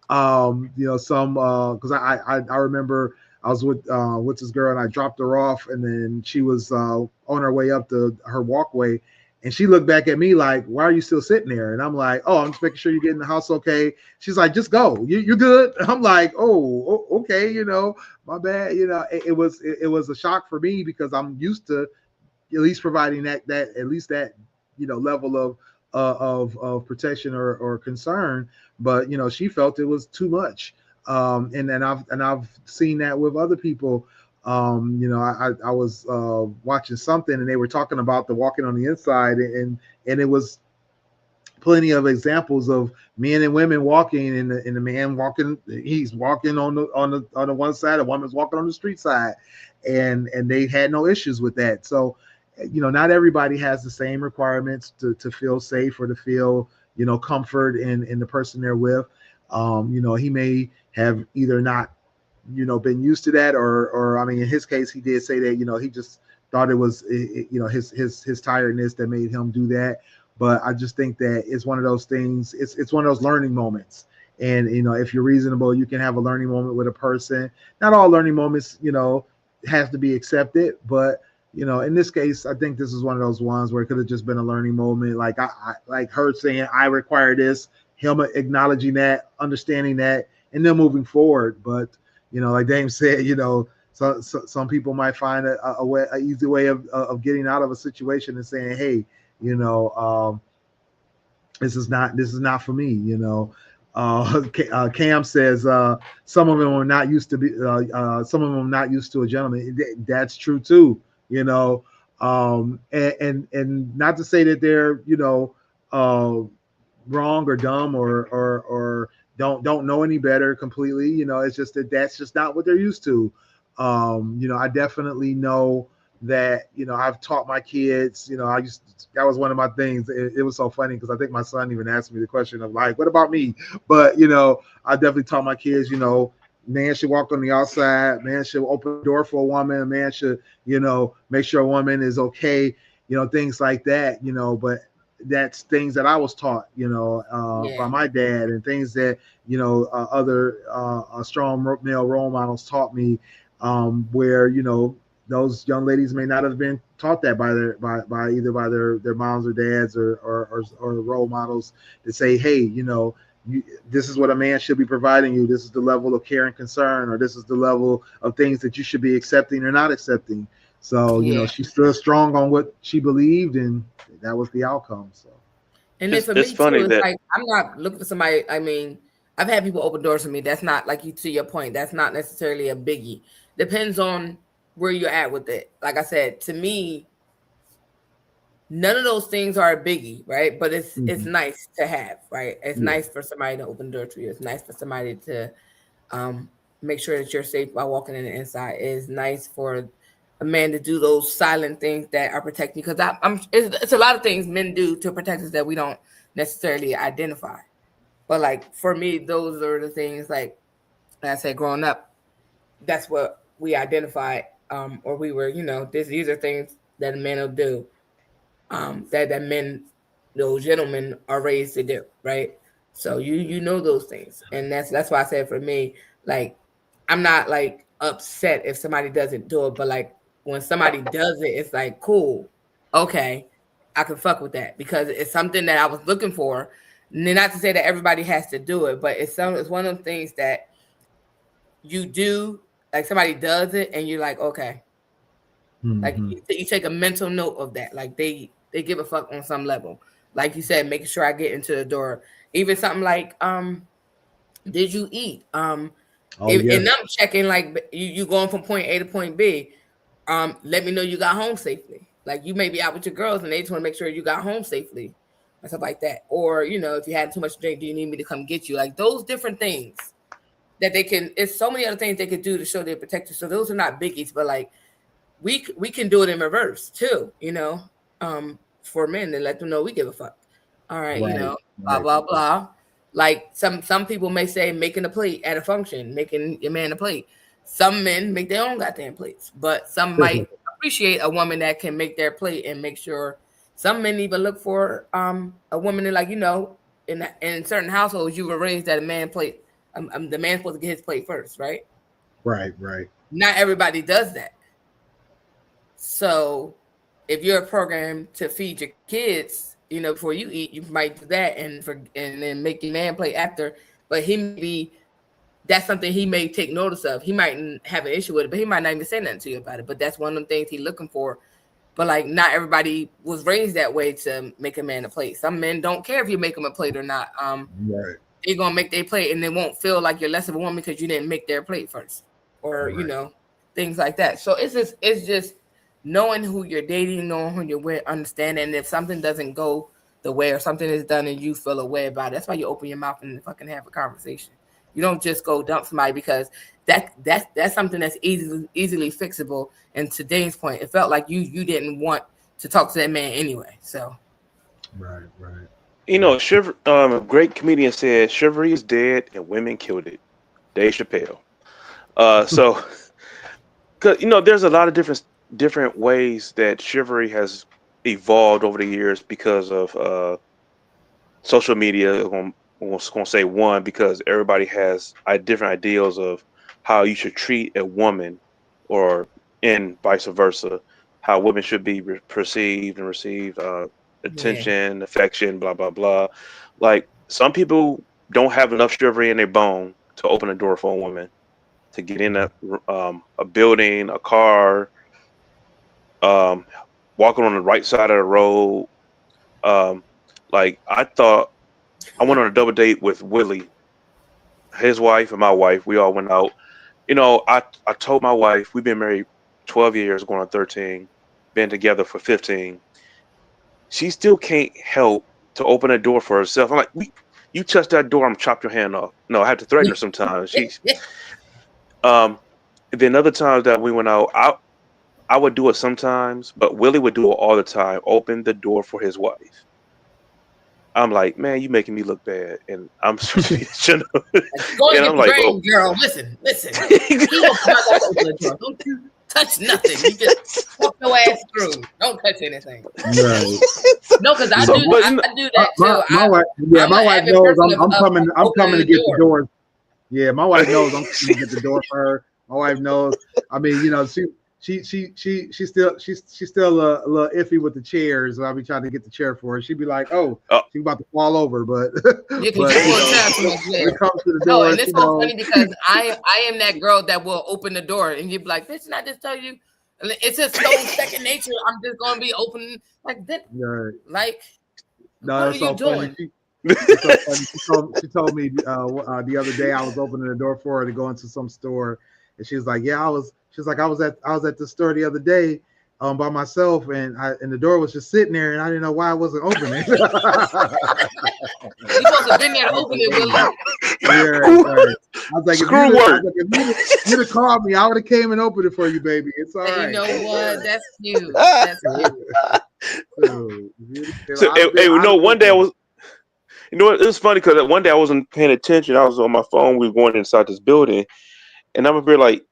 some because I remember I was with this girl, and I dropped her off, and then she was on her way up her walkway, and she looked back at me like, "Why are you still sitting there?" And I'm like, "Oh, I'm just making sure you get in the house okay." She's like, "Just go, you're good." I'm like, "Oh, okay, my bad." It was a shock for me, because I'm used to at least providing that at least that level of protection or concern, but she felt it was too much. And I've seen that with other people. I was watching something, and they were talking about the walking on the inside, and it was plenty of examples of men and women walking, and the man walking, he's walking on the one side, the woman's walking on the street side, and they had no issues with that. So not everybody has the same requirements to feel safe or to feel comfort in the person they're with. He may have either not been used to that, or I mean, in his case, he did say that he just thought it was his tiredness that made him do that. But I just think that it's one of those things. It's one of those learning moments. And if you're reasonable, you can have a learning moment with a person. Not all learning moments has to be accepted, but in this case, I think this is one of those ones where it could have just been a learning moment. Like I like her saying, "I require this," him acknowledging that, understanding that, and then moving forward. But like Dame said, so some people might find a easy way of getting out of a situation and saying, "Hey, this is not for me." Cam says some of them are not used to a gentleman. That's true too. And not to say that they're wrong or dumb or don't know any better completely. It's just that's just not what they're used to. I definitely know that I've taught my kids. That was one of my things. It was so funny because I think my son even asked me the question of like, what about me? But I definitely taught my kids, man should walk on the outside, man should open the door for a woman, a man should make sure a woman is okay, things like that. But that's things that I was taught by my dad, and things that other strong male role models taught me, where those young ladies may not have been taught that by their moms or dads or role models to say, hey, this is what a man should be providing you. This is the level of care and concern, or this is the level of things that you should be accepting or not accepting. So, she stood strong on what she believed, and that was the outcome. So, and then for me too, it's like, I'm not looking for somebody. I mean, I've had people open doors for me. That's not, like, you, to your point, that's not necessarily a biggie. Depends on where you're at with it. Like I said, to me, none of those things are a biggie, right? But it's nice to have, right? It's nice for somebody to open the door to you. It's nice for somebody to make sure that you're safe by walking in the inside. It's nice for a man to do those silent things that are protecting you. Because it's a lot of things men do to protect us that we don't necessarily identify. But like for me, those are the things, like I said, growing up, that's what we identified, or we were, these are things that men will do, that men, those gentlemen are raised to do, right? So you know those things, and that's why I said for me, like, I'm not like upset if somebody doesn't do it, but like when somebody does it, it's like cool, okay, I can fuck with that because it's something that I was looking for. Not to say that everybody has to do it, but it's one of the things that you do, like somebody does it and you're like, okay. Mm-hmm. Like you take a mental note of that. Like they give a fuck on some level. Like you said, making sure I get into the door. Even something like, did you eat? And I'm checking like you going from point A to point B. Let me know you got home safely. Like you may be out with your girls and they just want to make sure you got home safely or stuff like that. Or, if you had too much drink, do you need me to come get you? Like those different things that they can, it's so many other things they could do to show they're protected. So those are not biggies, but like we can do it in reverse too, for men and let them know we give a fuck. All right, blah, blah, blah. Like some people may say making a plate at a function, making your man a plate. Some men make their own goddamn plates, but some might appreciate a woman that can make their plate and make sure. Some men even look for a woman that, like, in certain households you were raised that a man plate. The man's supposed to get his plate first, right? Right. Not everybody does that. So if you're programmed to feed your kids, before you eat, you might do that and then make your man plate after. But that's something he may take notice of. He might have an issue with it, but he might not even say nothing to you about it. But that's one of the things he's looking for. But like, not everybody was raised that way to make a man a plate. Some men don't care if you make them a plate or not. Right. They're gonna make their plate and they won't feel like you're less of a woman because you didn't make their plate first, or things like that. So it's just knowing who you're dating, knowing who you're with, understanding if something doesn't go the way or something is done and you feel a way about it. That's why you open your mouth and fucking have a conversation. You don't just go dump somebody because that's something that's easily fixable. And to Dane's point, it felt like you didn't want to talk to that man anyway. So right. A great comedian said chivalry is dead and women killed it. Dave Chappelle. So, cause there's a lot of different ways that chivalry has evolved over the years because of social media. I'm going to say one, because everybody has different ideals of how you should treat a woman, and vice versa, how women should be perceived and receive attention, affection, blah, blah, blah. Like, some people don't have enough chivalry in their bone to open a door for a woman, to get in a building, a car, walking on the right side of the road. Like, I went on a double date with Willie, his wife and my wife. We all went out. I told my wife, we've been married 12 years, going on 13, been together for 15. She still can't help to open a door for herself. I'm like, you touch that door, I'm gonna chop your hand off. No, I have to threaten her sometimes. Then other times that we went out, I would do it sometimes, but Willie would do it all the time. Open the door for his wife. I'm like, man, you making me look bad, and I'm supposed to be and I'm like, brain, girl, listen. You will come out open the door. Don't you touch nothing. You just walk your ass through. Don't touch anything. Right. No, because I do that too. My wife knows I'm coming to get the doors. Yeah, my wife knows I'm coming to get the door for her. My wife knows. I mean, she's still a little iffy with the chairs. So I'll be trying to get the chair for her. She'd be like, "Oh, she's about to fall over," but when it comes to the door, and it's so funny because I am that girl that will open the door and you'd be like, "Bitch, I just tell you, it's just so second nature. I'm just gonna be opening like that." Right. Like, no, what are you doing? She told me the other day I was opening the door for her to go into some store, and she was like, "Yeah, I was." She's like, I was at the store the other day by myself, and the door was just sitting there, and I didn't know why I wasn't opening. You supposed to have been there to open it, Willie. Yeah, right. I was like, if you'd have called me, I would have came and opened it for you, baby. It's all right. You know what? That's cute. That's cute. One day I was. It was funny because one day I wasn't paying attention. I was on my phone. We were going inside this building, and I'm over here like,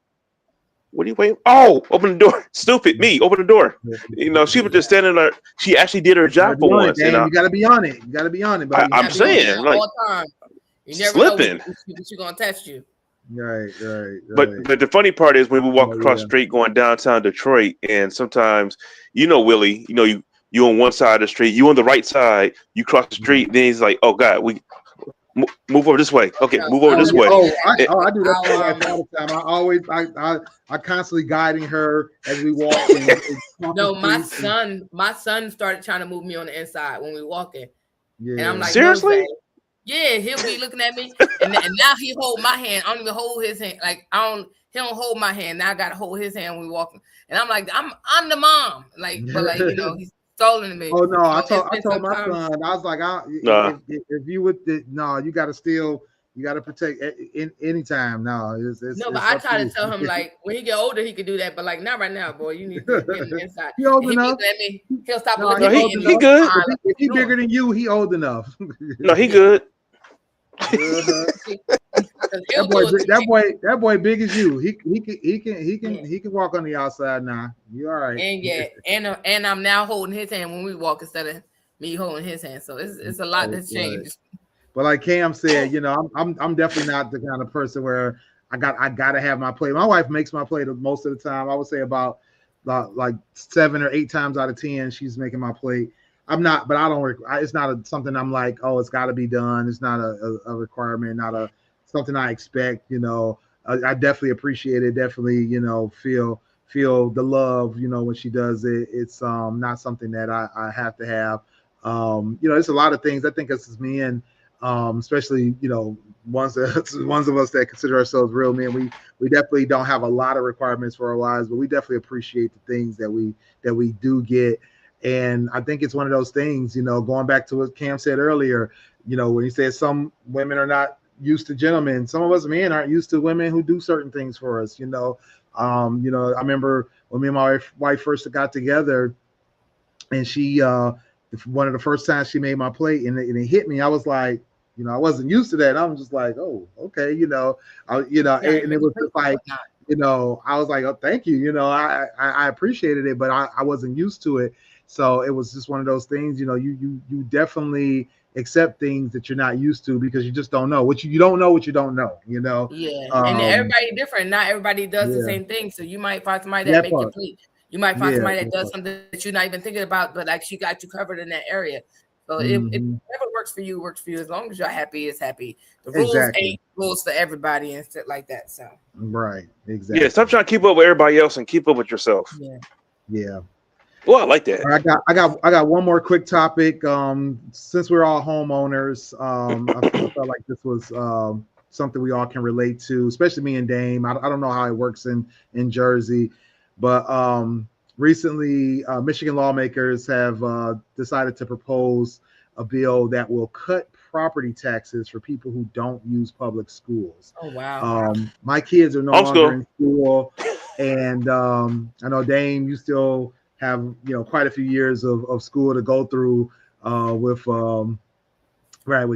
what are you waiting? Oh, open the door. Stupid me. Open the door. You know, she was just standing there. She actually did her job for once. You got to be on it. You got to be on it. Buddy. I'm saying, like, all time. You never slipping. know she's gonna test you. Right. But the funny part is when we walk across the street going downtown Detroit, and sometimes, you know, Willie, you know, you on one side of the street, you on the right side, you cross the street, then he's like, oh God, we move over this way. Okay, move over this way. I do that all the time. I constantly guiding her as we walk. No, my son started trying to move me on the inside when we walking. Yeah. And I'm like, seriously? No, yeah, he'll be looking at me, and now he hold my hand. I don't even hold his hand. Like he don't hold my hand. Now I gotta hold his hand when we walking. And I'm like, I'm the mom. Like, but like, you know, he's stolen me. Oh no, I told my son, I was like, if you would, you got to still. You got to protect anytime. No, but I try to tell him, like, when he get older, he could do that. But like, not right now, boy. You need to get him inside. He old enough. He'll stop looking at me. He good. If he bigger than you, he old enough. No, he good. That boy big as you. He can walk on the outside now. You all right? And I'm now holding his hand when we walk instead of me holding his hand. So it's a lot that's changed. But like Cam said, you know, I'm definitely not the kind of person where I gotta have my plate. My wife makes my plate most of the time. I would say about like 7 or 8 times out of 10, she's making my plate. I'm not, but I don't. It's not something I'm like, oh, it's got to be done. It's not a requirement, not something I expect. You know, I definitely appreciate it. Definitely, you know, feel the love. You know, when she does it, it's not something that I have to have. You know, it's a lot of things. I think as men, especially, you know, ones of us that consider ourselves real men, we definitely don't have a lot of requirements for our lives, but we definitely appreciate the things that we do get. And I think it's one of those things, you know, going back to what Cam said earlier, you know, when he said some women are not used to gentlemen, some of us men aren't used to women who do certain things for us, you know. I remember when me and my wife first got together, and she one of the first times she made my plate and it hit me, I was like, you know, I wasn't used to that. I'm just like, oh, okay, you know, and it was just like, you know, I was like, oh, thank you, you know, I appreciated it, but I wasn't used to it. So it was just one of those things, you know, you definitely accept things that you're not used to because you just don't know what you don't know, you know. Yeah, and everybody different. Not everybody does the same thing. So you might find somebody that make your plate. You might find somebody that does something that you're not even thinking about, but like she got you covered in that area. So it whatever works for you works for you. As long as you're happy, it's happy. The rules ain't rules for everybody and shit like that. So right, exactly. Yeah, stop trying to keep up with everybody else and keep up with yourself. Yeah. Well, I like that. I got one more quick topic. Since we're all homeowners, I felt like this was something we all can relate to, especially me and Dame. I don't know how it works in Jersey, but recently Michigan lawmakers have decided to propose a bill that will cut property taxes for people who don't use public schools. Oh wow! My kids are no longer in school, and I know Dame, you still have, you know, quite a few years of school to go through with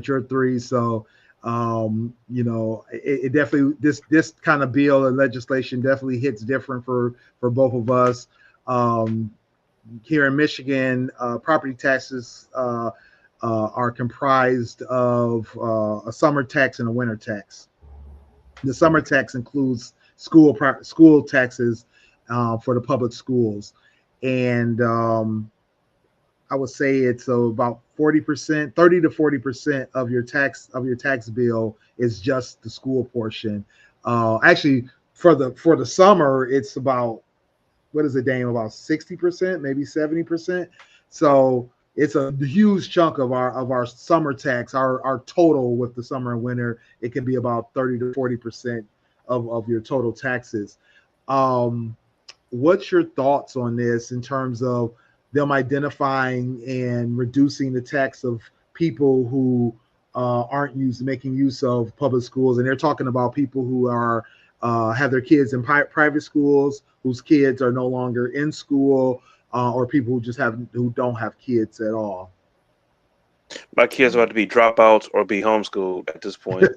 your 3. So you know, it definitely this kind of bill and legislation definitely hits different for both of us. Here in Michigan, property taxes are comprised of a summer tax and a winter tax. The summer tax includes school taxes for the public schools. And I would say it's about 40%, 30 to 40% of your tax bill is just the school portion. Actually, for the summer, it's about, what is it, Dame? About 60%, maybe 70%. So it's a huge chunk of our summer tax. Our total with the summer and winter, it can be about 30 to 40% of your total taxes. What's your thoughts on this in terms of them identifying and reducing the tax of people who aren't making use of public schools? And they're talking about people who are have their kids in private schools, whose kids are no longer in school, or people who don't have kids at all. My kids are about to be dropouts or be homeschooled at this point.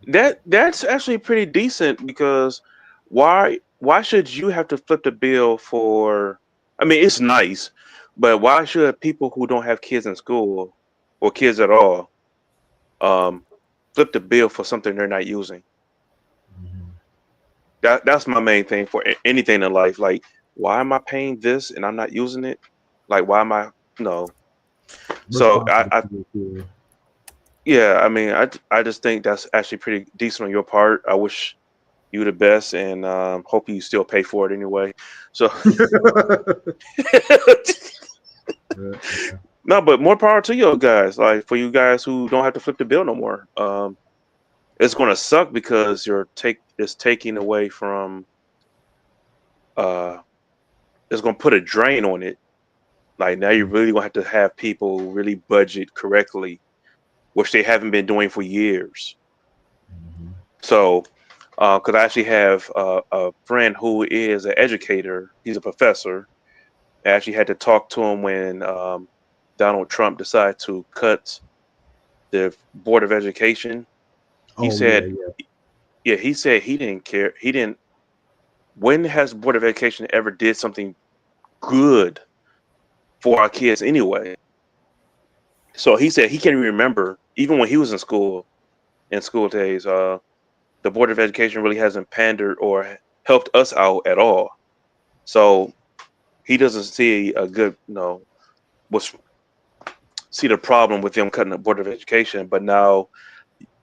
That's actually pretty decent because why should you have to flip the bill for? I mean, it's nice, but why should people who don't have kids in school or kids at all flip the bill for something they're not using? That's my main thing for anything in life. Like, why am I paying this and I'm not using it? Like, why am I no? So yeah, I mean, I just think that's actually pretty decent on your part. I wish you the best, and hope you still pay for it anyway. So no, but more power to you guys. Like for you guys who don't have to flip the bill no more. It's gonna suck because it's taking away from. It's gonna put a drain on it. Like now, you're really gonna have to have people really budget correctly, which they haven't been doing for years. So, because I actually have a friend who is an educator. He's a professor. I actually had to talk to him when Donald Trump decided to cut the Board of Education. He said, he said he didn't care. He didn't. When has Board of Education ever did something good for our kids anyway? So he said he can't even remember, even when he was in school days, the Board of Education really hasn't pandered or helped us out at all. So he doesn't see a good, see the problem with them cutting the Board of Education. But now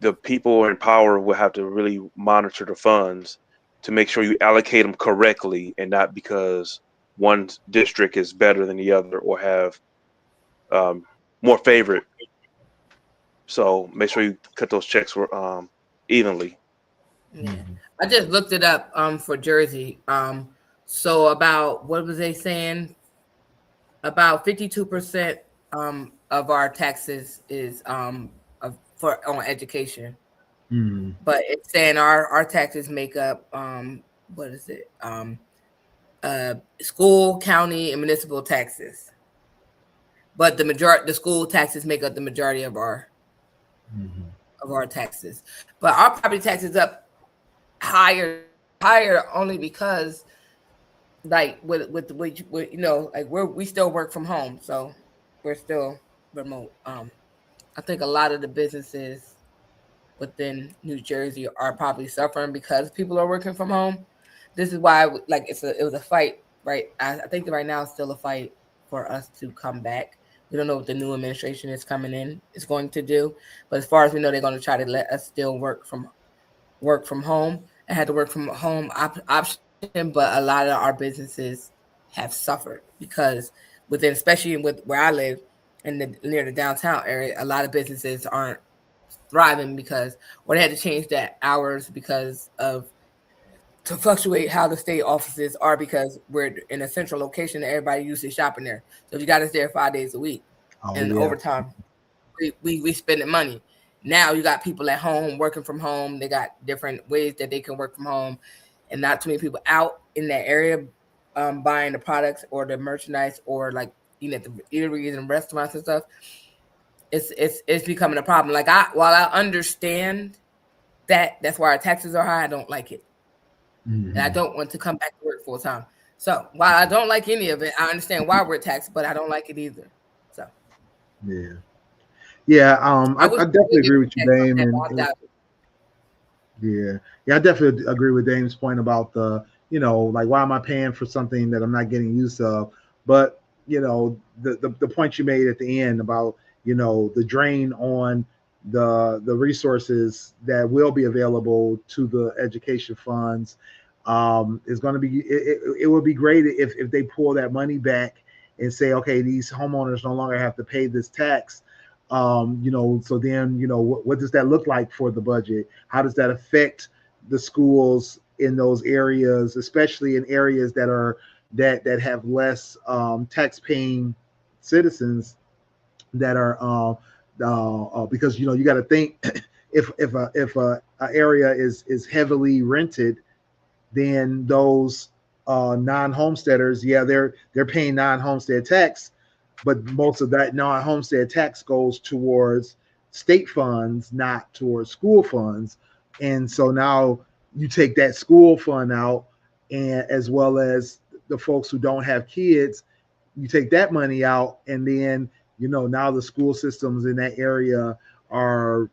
the people in power will have to really monitor the funds to make sure you allocate them correctly and not because one district is better than the other or have more favorite. So make sure you cut those checks evenly. Yeah. I just looked it up for Jersey. So about, what was they saying? About 52% of our taxes is on education. But it's saying our taxes make up what is it? School, county, and municipal taxes. But the school taxes make up the majority of our taxes. But our property tax is up higher only because, like with like we still work from home, so we're still remote. I think a lot of the businesses within New Jersey are probably suffering because people are working from home. This is why, like, it was a fight, right? I think that right now it's still a fight for us to come back. We don't know what the new administration is coming in is going to do, but as far as we know, they're going to try to let us still work from home. I had to work from home option, but a lot of our businesses have suffered because especially with where I live near the downtown area, a lot of businesses aren't thriving because they had to change that hours to fluctuate how the state offices are, because we're in a central location and everybody usually shopping there. So if you got us there 5 days a week overtime, we spending money. Now you got people at home working from home. They got different ways that they can work from home, and not too many people out in that area buying the products or the merchandise or like eating at the eateries and restaurants and stuff. It's becoming a problem. Like while I understand that's why our taxes are high, I don't like it. And I don't want to come back to work full time. So while I don't like any of it, I understand why we're taxed, but I don't like it either. So I definitely agree with you, Dame. I definitely agree with Dame's point about the, like, why am I paying for something that I'm not getting use of? But the point you made at the end about the drain on the resources that will be available to the education funds is going to be, it would be great if they pull that money back and say, okay, these homeowners no longer have to pay this tax. So then, what does that look like for the budget? How does that affect the schools in those areas, especially in areas that have less tax-paying citizens that are because you got to think if a area is heavily rented, then those non-homesteaders, they're paying non-homestead tax, but most of that non-homestead tax goes towards state funds, not towards school funds. And so now you take that school fund out, and as well as the folks who don't have kids, you take that money out, and then now the school systems in that area are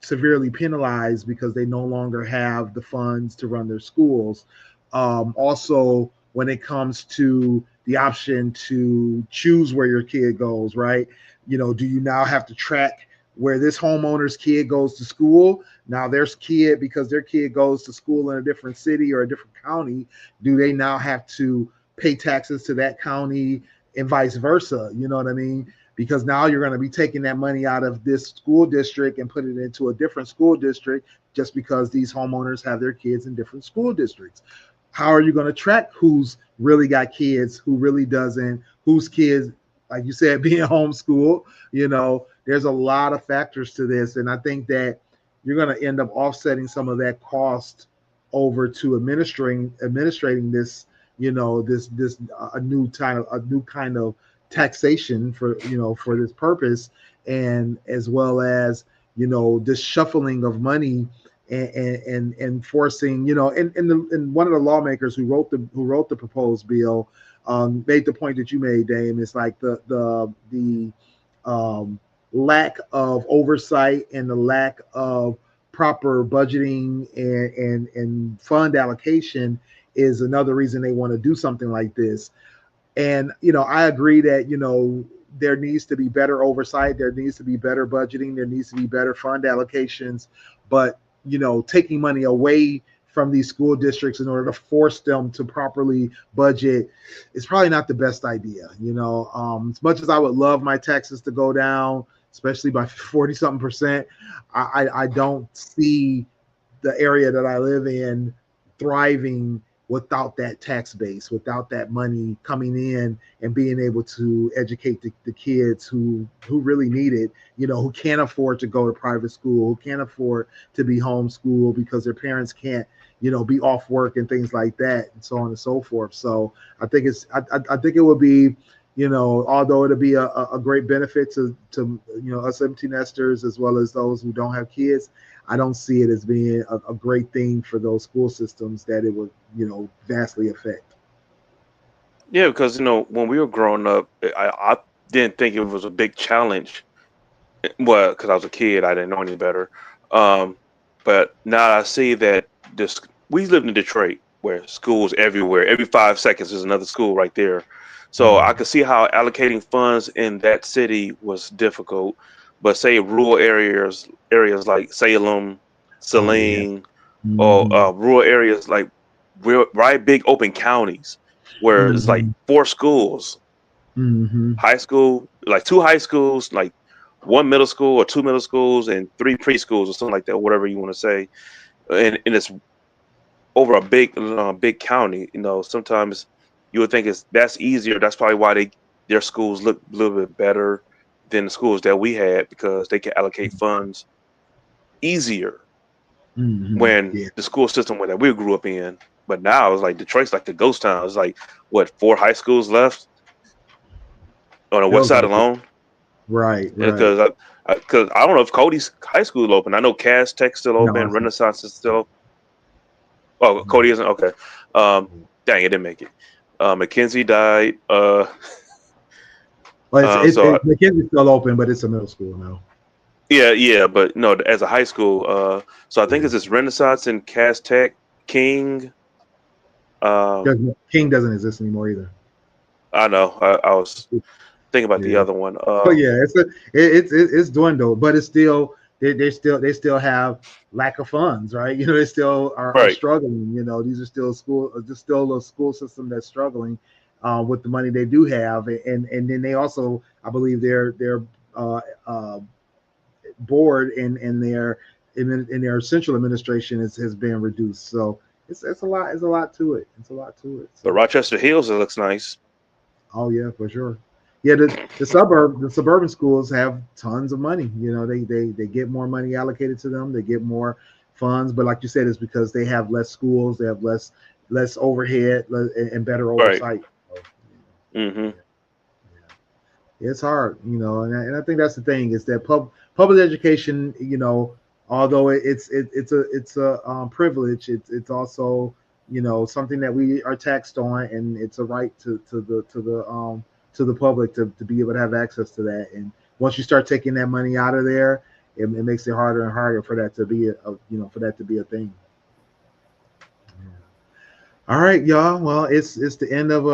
severely penalized because they no longer have the funds to run their schools. Also, when it comes to the option to choose where your kid goes, right? Do you now have to track where this homeowner's kid goes to school? Now their kid, because their kid goes to school in a different city or a different county, do they now have to pay taxes to that county and vice versa? You know what I mean? Because now you're going to be taking that money out of this school district and put it into a different school district just because these homeowners have their kids in different school districts. How are you going to track who's really got kids, who really doesn't, whose kids, like you said, being homeschooled? There's a lot of factors to this. And I think that you're going to end up offsetting some of that cost over to administrating this, this a new kind of taxation for this purpose, and as well as this shuffling of money and forcing and one of the lawmakers who wrote the proposed bill made the point that you made, Dame. It's like the lack of oversight and the lack of proper budgeting and fund allocation is another reason they want to do something like this. And, I agree that, there needs to be better oversight. There needs to be better budgeting. There needs to be better fund allocations. But, taking money away from these school districts in order to force them to properly budget is probably not the best idea. As much as I would love my taxes to go down, especially by 40-something%, I don't see the area that I live in thriving without that tax base, without that money coming in and being able to educate the kids who really need it, who can't afford to go to private school, who can't afford to be homeschooled because their parents can't, be off work and things like that, and so on and so forth. So I think I think it would be, although it'll be a great benefit to us empty nesters as well as those who don't have kids, I don't see it as being a great thing for those school systems that it would, vastly affect. Yeah, because when we were growing up, I didn't think it was a big challenge. Well, because I was a kid, I didn't know any better. But now I see that we lived in Detroit, where schools everywhere. Every 5 seconds there's another school right there. So I could see how allocating funds in that city was difficult. But say rural areas like Salem, Saline, or rural areas like right big open counties where it's like 4 schools, high school, like 2 high schools, like 1 middle school or 2 middle schools and 3 preschools or something like that, whatever you want to say, and it's over a big county. Sometimes you would think that's easier. That's probably why their schools look a little bit better than the schools that we had, because they can allocate funds easier when the school system that we grew up in. But now it's like Detroit's like the ghost town. It's like, what, 4 high schools left on the west side alone? Right. Because I don't know if Cody's high school is open. I know Cass Tech's still open. No, Renaissance is still open. Oh, Cody isn't? Okay. Dang, it didn't make it. McKenzie died. McKenzie's still open, but it's a middle school now. Yeah, but no, as a high school. So I think it's this Renaissance and Cass Tech, King. King doesn't exist anymore either. I know. I was thinking about the other one. It's dwindled, but it's still they still have lack of funds, right? They still are struggling. These are still a school system that's struggling with the money they do have, and then they also, I believe, their board and their central administration has been reduced. So it's a lot to it. So. But Rochester Hills, it looks nice. Oh yeah, for sure. Yeah, the suburban schools have tons of money. They get more money allocated to them. They get more funds, but like you said, it's because they have less schools. They have less overhead and better oversight. Right. It's hard, and I think that's the thing, is that public education, you know, although it's a privilege, it's also, you know, something that we are taxed on, and it's a right to the public to be able to have access to that. And once you start taking that money out of there, it makes it harder and harder for that to be a thing. All right, y'all. Well, it's the end of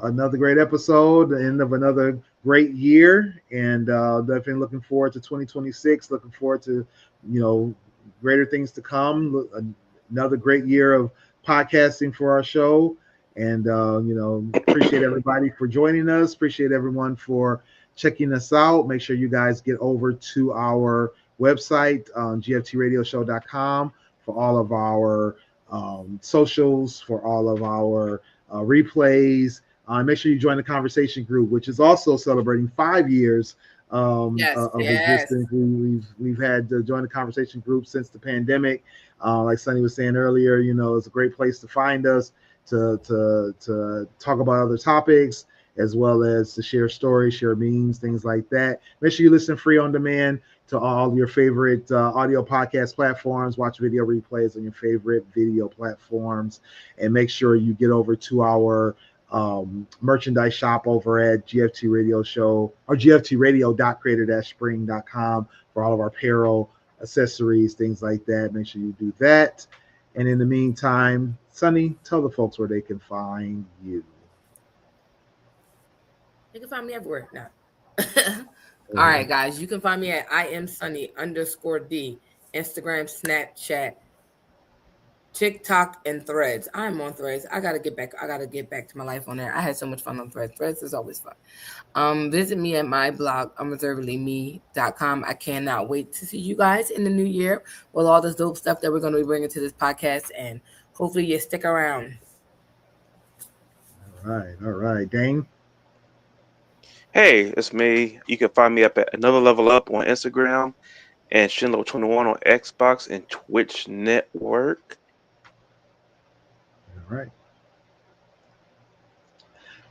another great episode, the end of another great year, and definitely looking forward to 2026. Looking forward to, you know, greater things to come. Another great year of podcasting for our show, and you know, appreciate everybody for joining us. Appreciate everyone for checking us out. Make sure you guys get over to our website, gftradioshow.com, for all of our socials, for all of our replays. Make sure you join the conversation group, which is also celebrating 5 years of existence. We've had to join the conversation group since the pandemic. Like Sonny was saying earlier, you know, it's a great place to find us, to talk about other topics, as well as to share stories, share memes, things like that. Make sure you listen free on demand to all your favorite audio podcast platforms. Watch video replays on your favorite video platforms, and make sure you get over to our merchandise shop over at GFT Radio Show, or gftradio.creator-spring.com, for all of our apparel, accessories, things like that. Make sure you do that. And in the meantime, Sonny, tell the folks where they can find you. You can find me everywhere now. All right, guys. You can find me at IamSunny_D, Instagram, Snapchat, TikTok, and Threads. I'm on Threads. I gotta get back to my life on there. I had so much fun on Threads. Threads is always fun. Visit me at my blog, unreservedlyme.com. I cannot wait to see you guys in the new year with all this dope stuff that we're going to be bringing to this podcast, and hopefully you stick around. All right, Dane. Hey, it's me. You can find me up at Another Level Up on Instagram, and Shinlo21 on Xbox and Twitch Network. All right.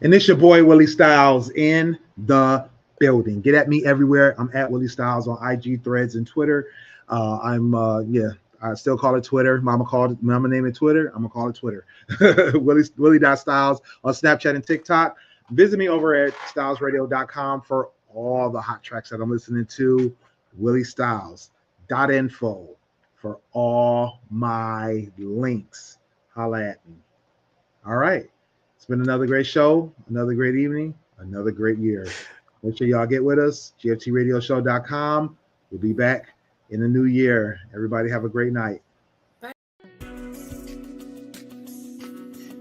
And it's your boy Willie Styles in the building. Get at me everywhere. I'm at Willie Styles on IG, Threads, and Twitter. I still call it Twitter. Mama name it Twitter. I'm gonna call it Twitter. Willie.Styles on Snapchat and TikTok. Visit me over at stylesradio.com for all the hot tracks that I'm listening to. WillieStyles.info for all my links. Holla at me. All right. It's been another great show, another great evening, another great year. Make sure y'all get with us. GFTRadioshow.com. We'll be back in the new year. Everybody have a great night. Bye.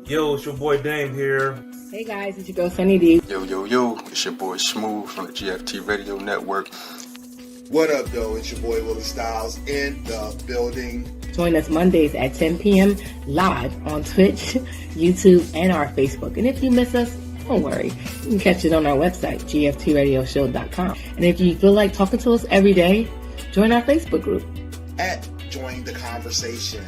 Yo, it's your boy Dame here. Hey guys, it's your girl Sunny D. Yo, it's your boy Smooth from the GFT Radio Network. What up, though? It's your boy Willie Styles in the building. Join us Mondays at 10 p.m. live on Twitch, YouTube, and our Facebook. And if you miss us, don't worry. You can catch it on our website, gftradioshow.com. And if you feel like talking to us every day, join our Facebook group. At Join the Conversation,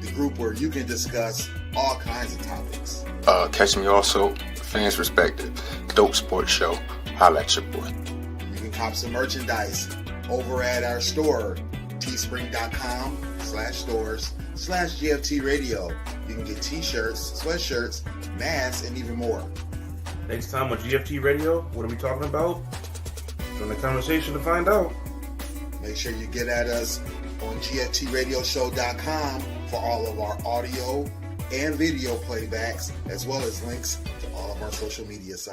the group where you can discuss all kinds of topics. Catch me also, Fans Respected, Dope Sports Show. Holla at your boy. You can cop some merchandise over at our store, teespring.com/stores/GFT Radio. You can get t-shirts, sweatshirts, masks, and even more. Next time on GFT Radio, what are we talking about? Join the conversation to find out. Make sure you get at us on GFTRadioshow.com for all of our audio and video playbacks, as well as links to all of our social media sites.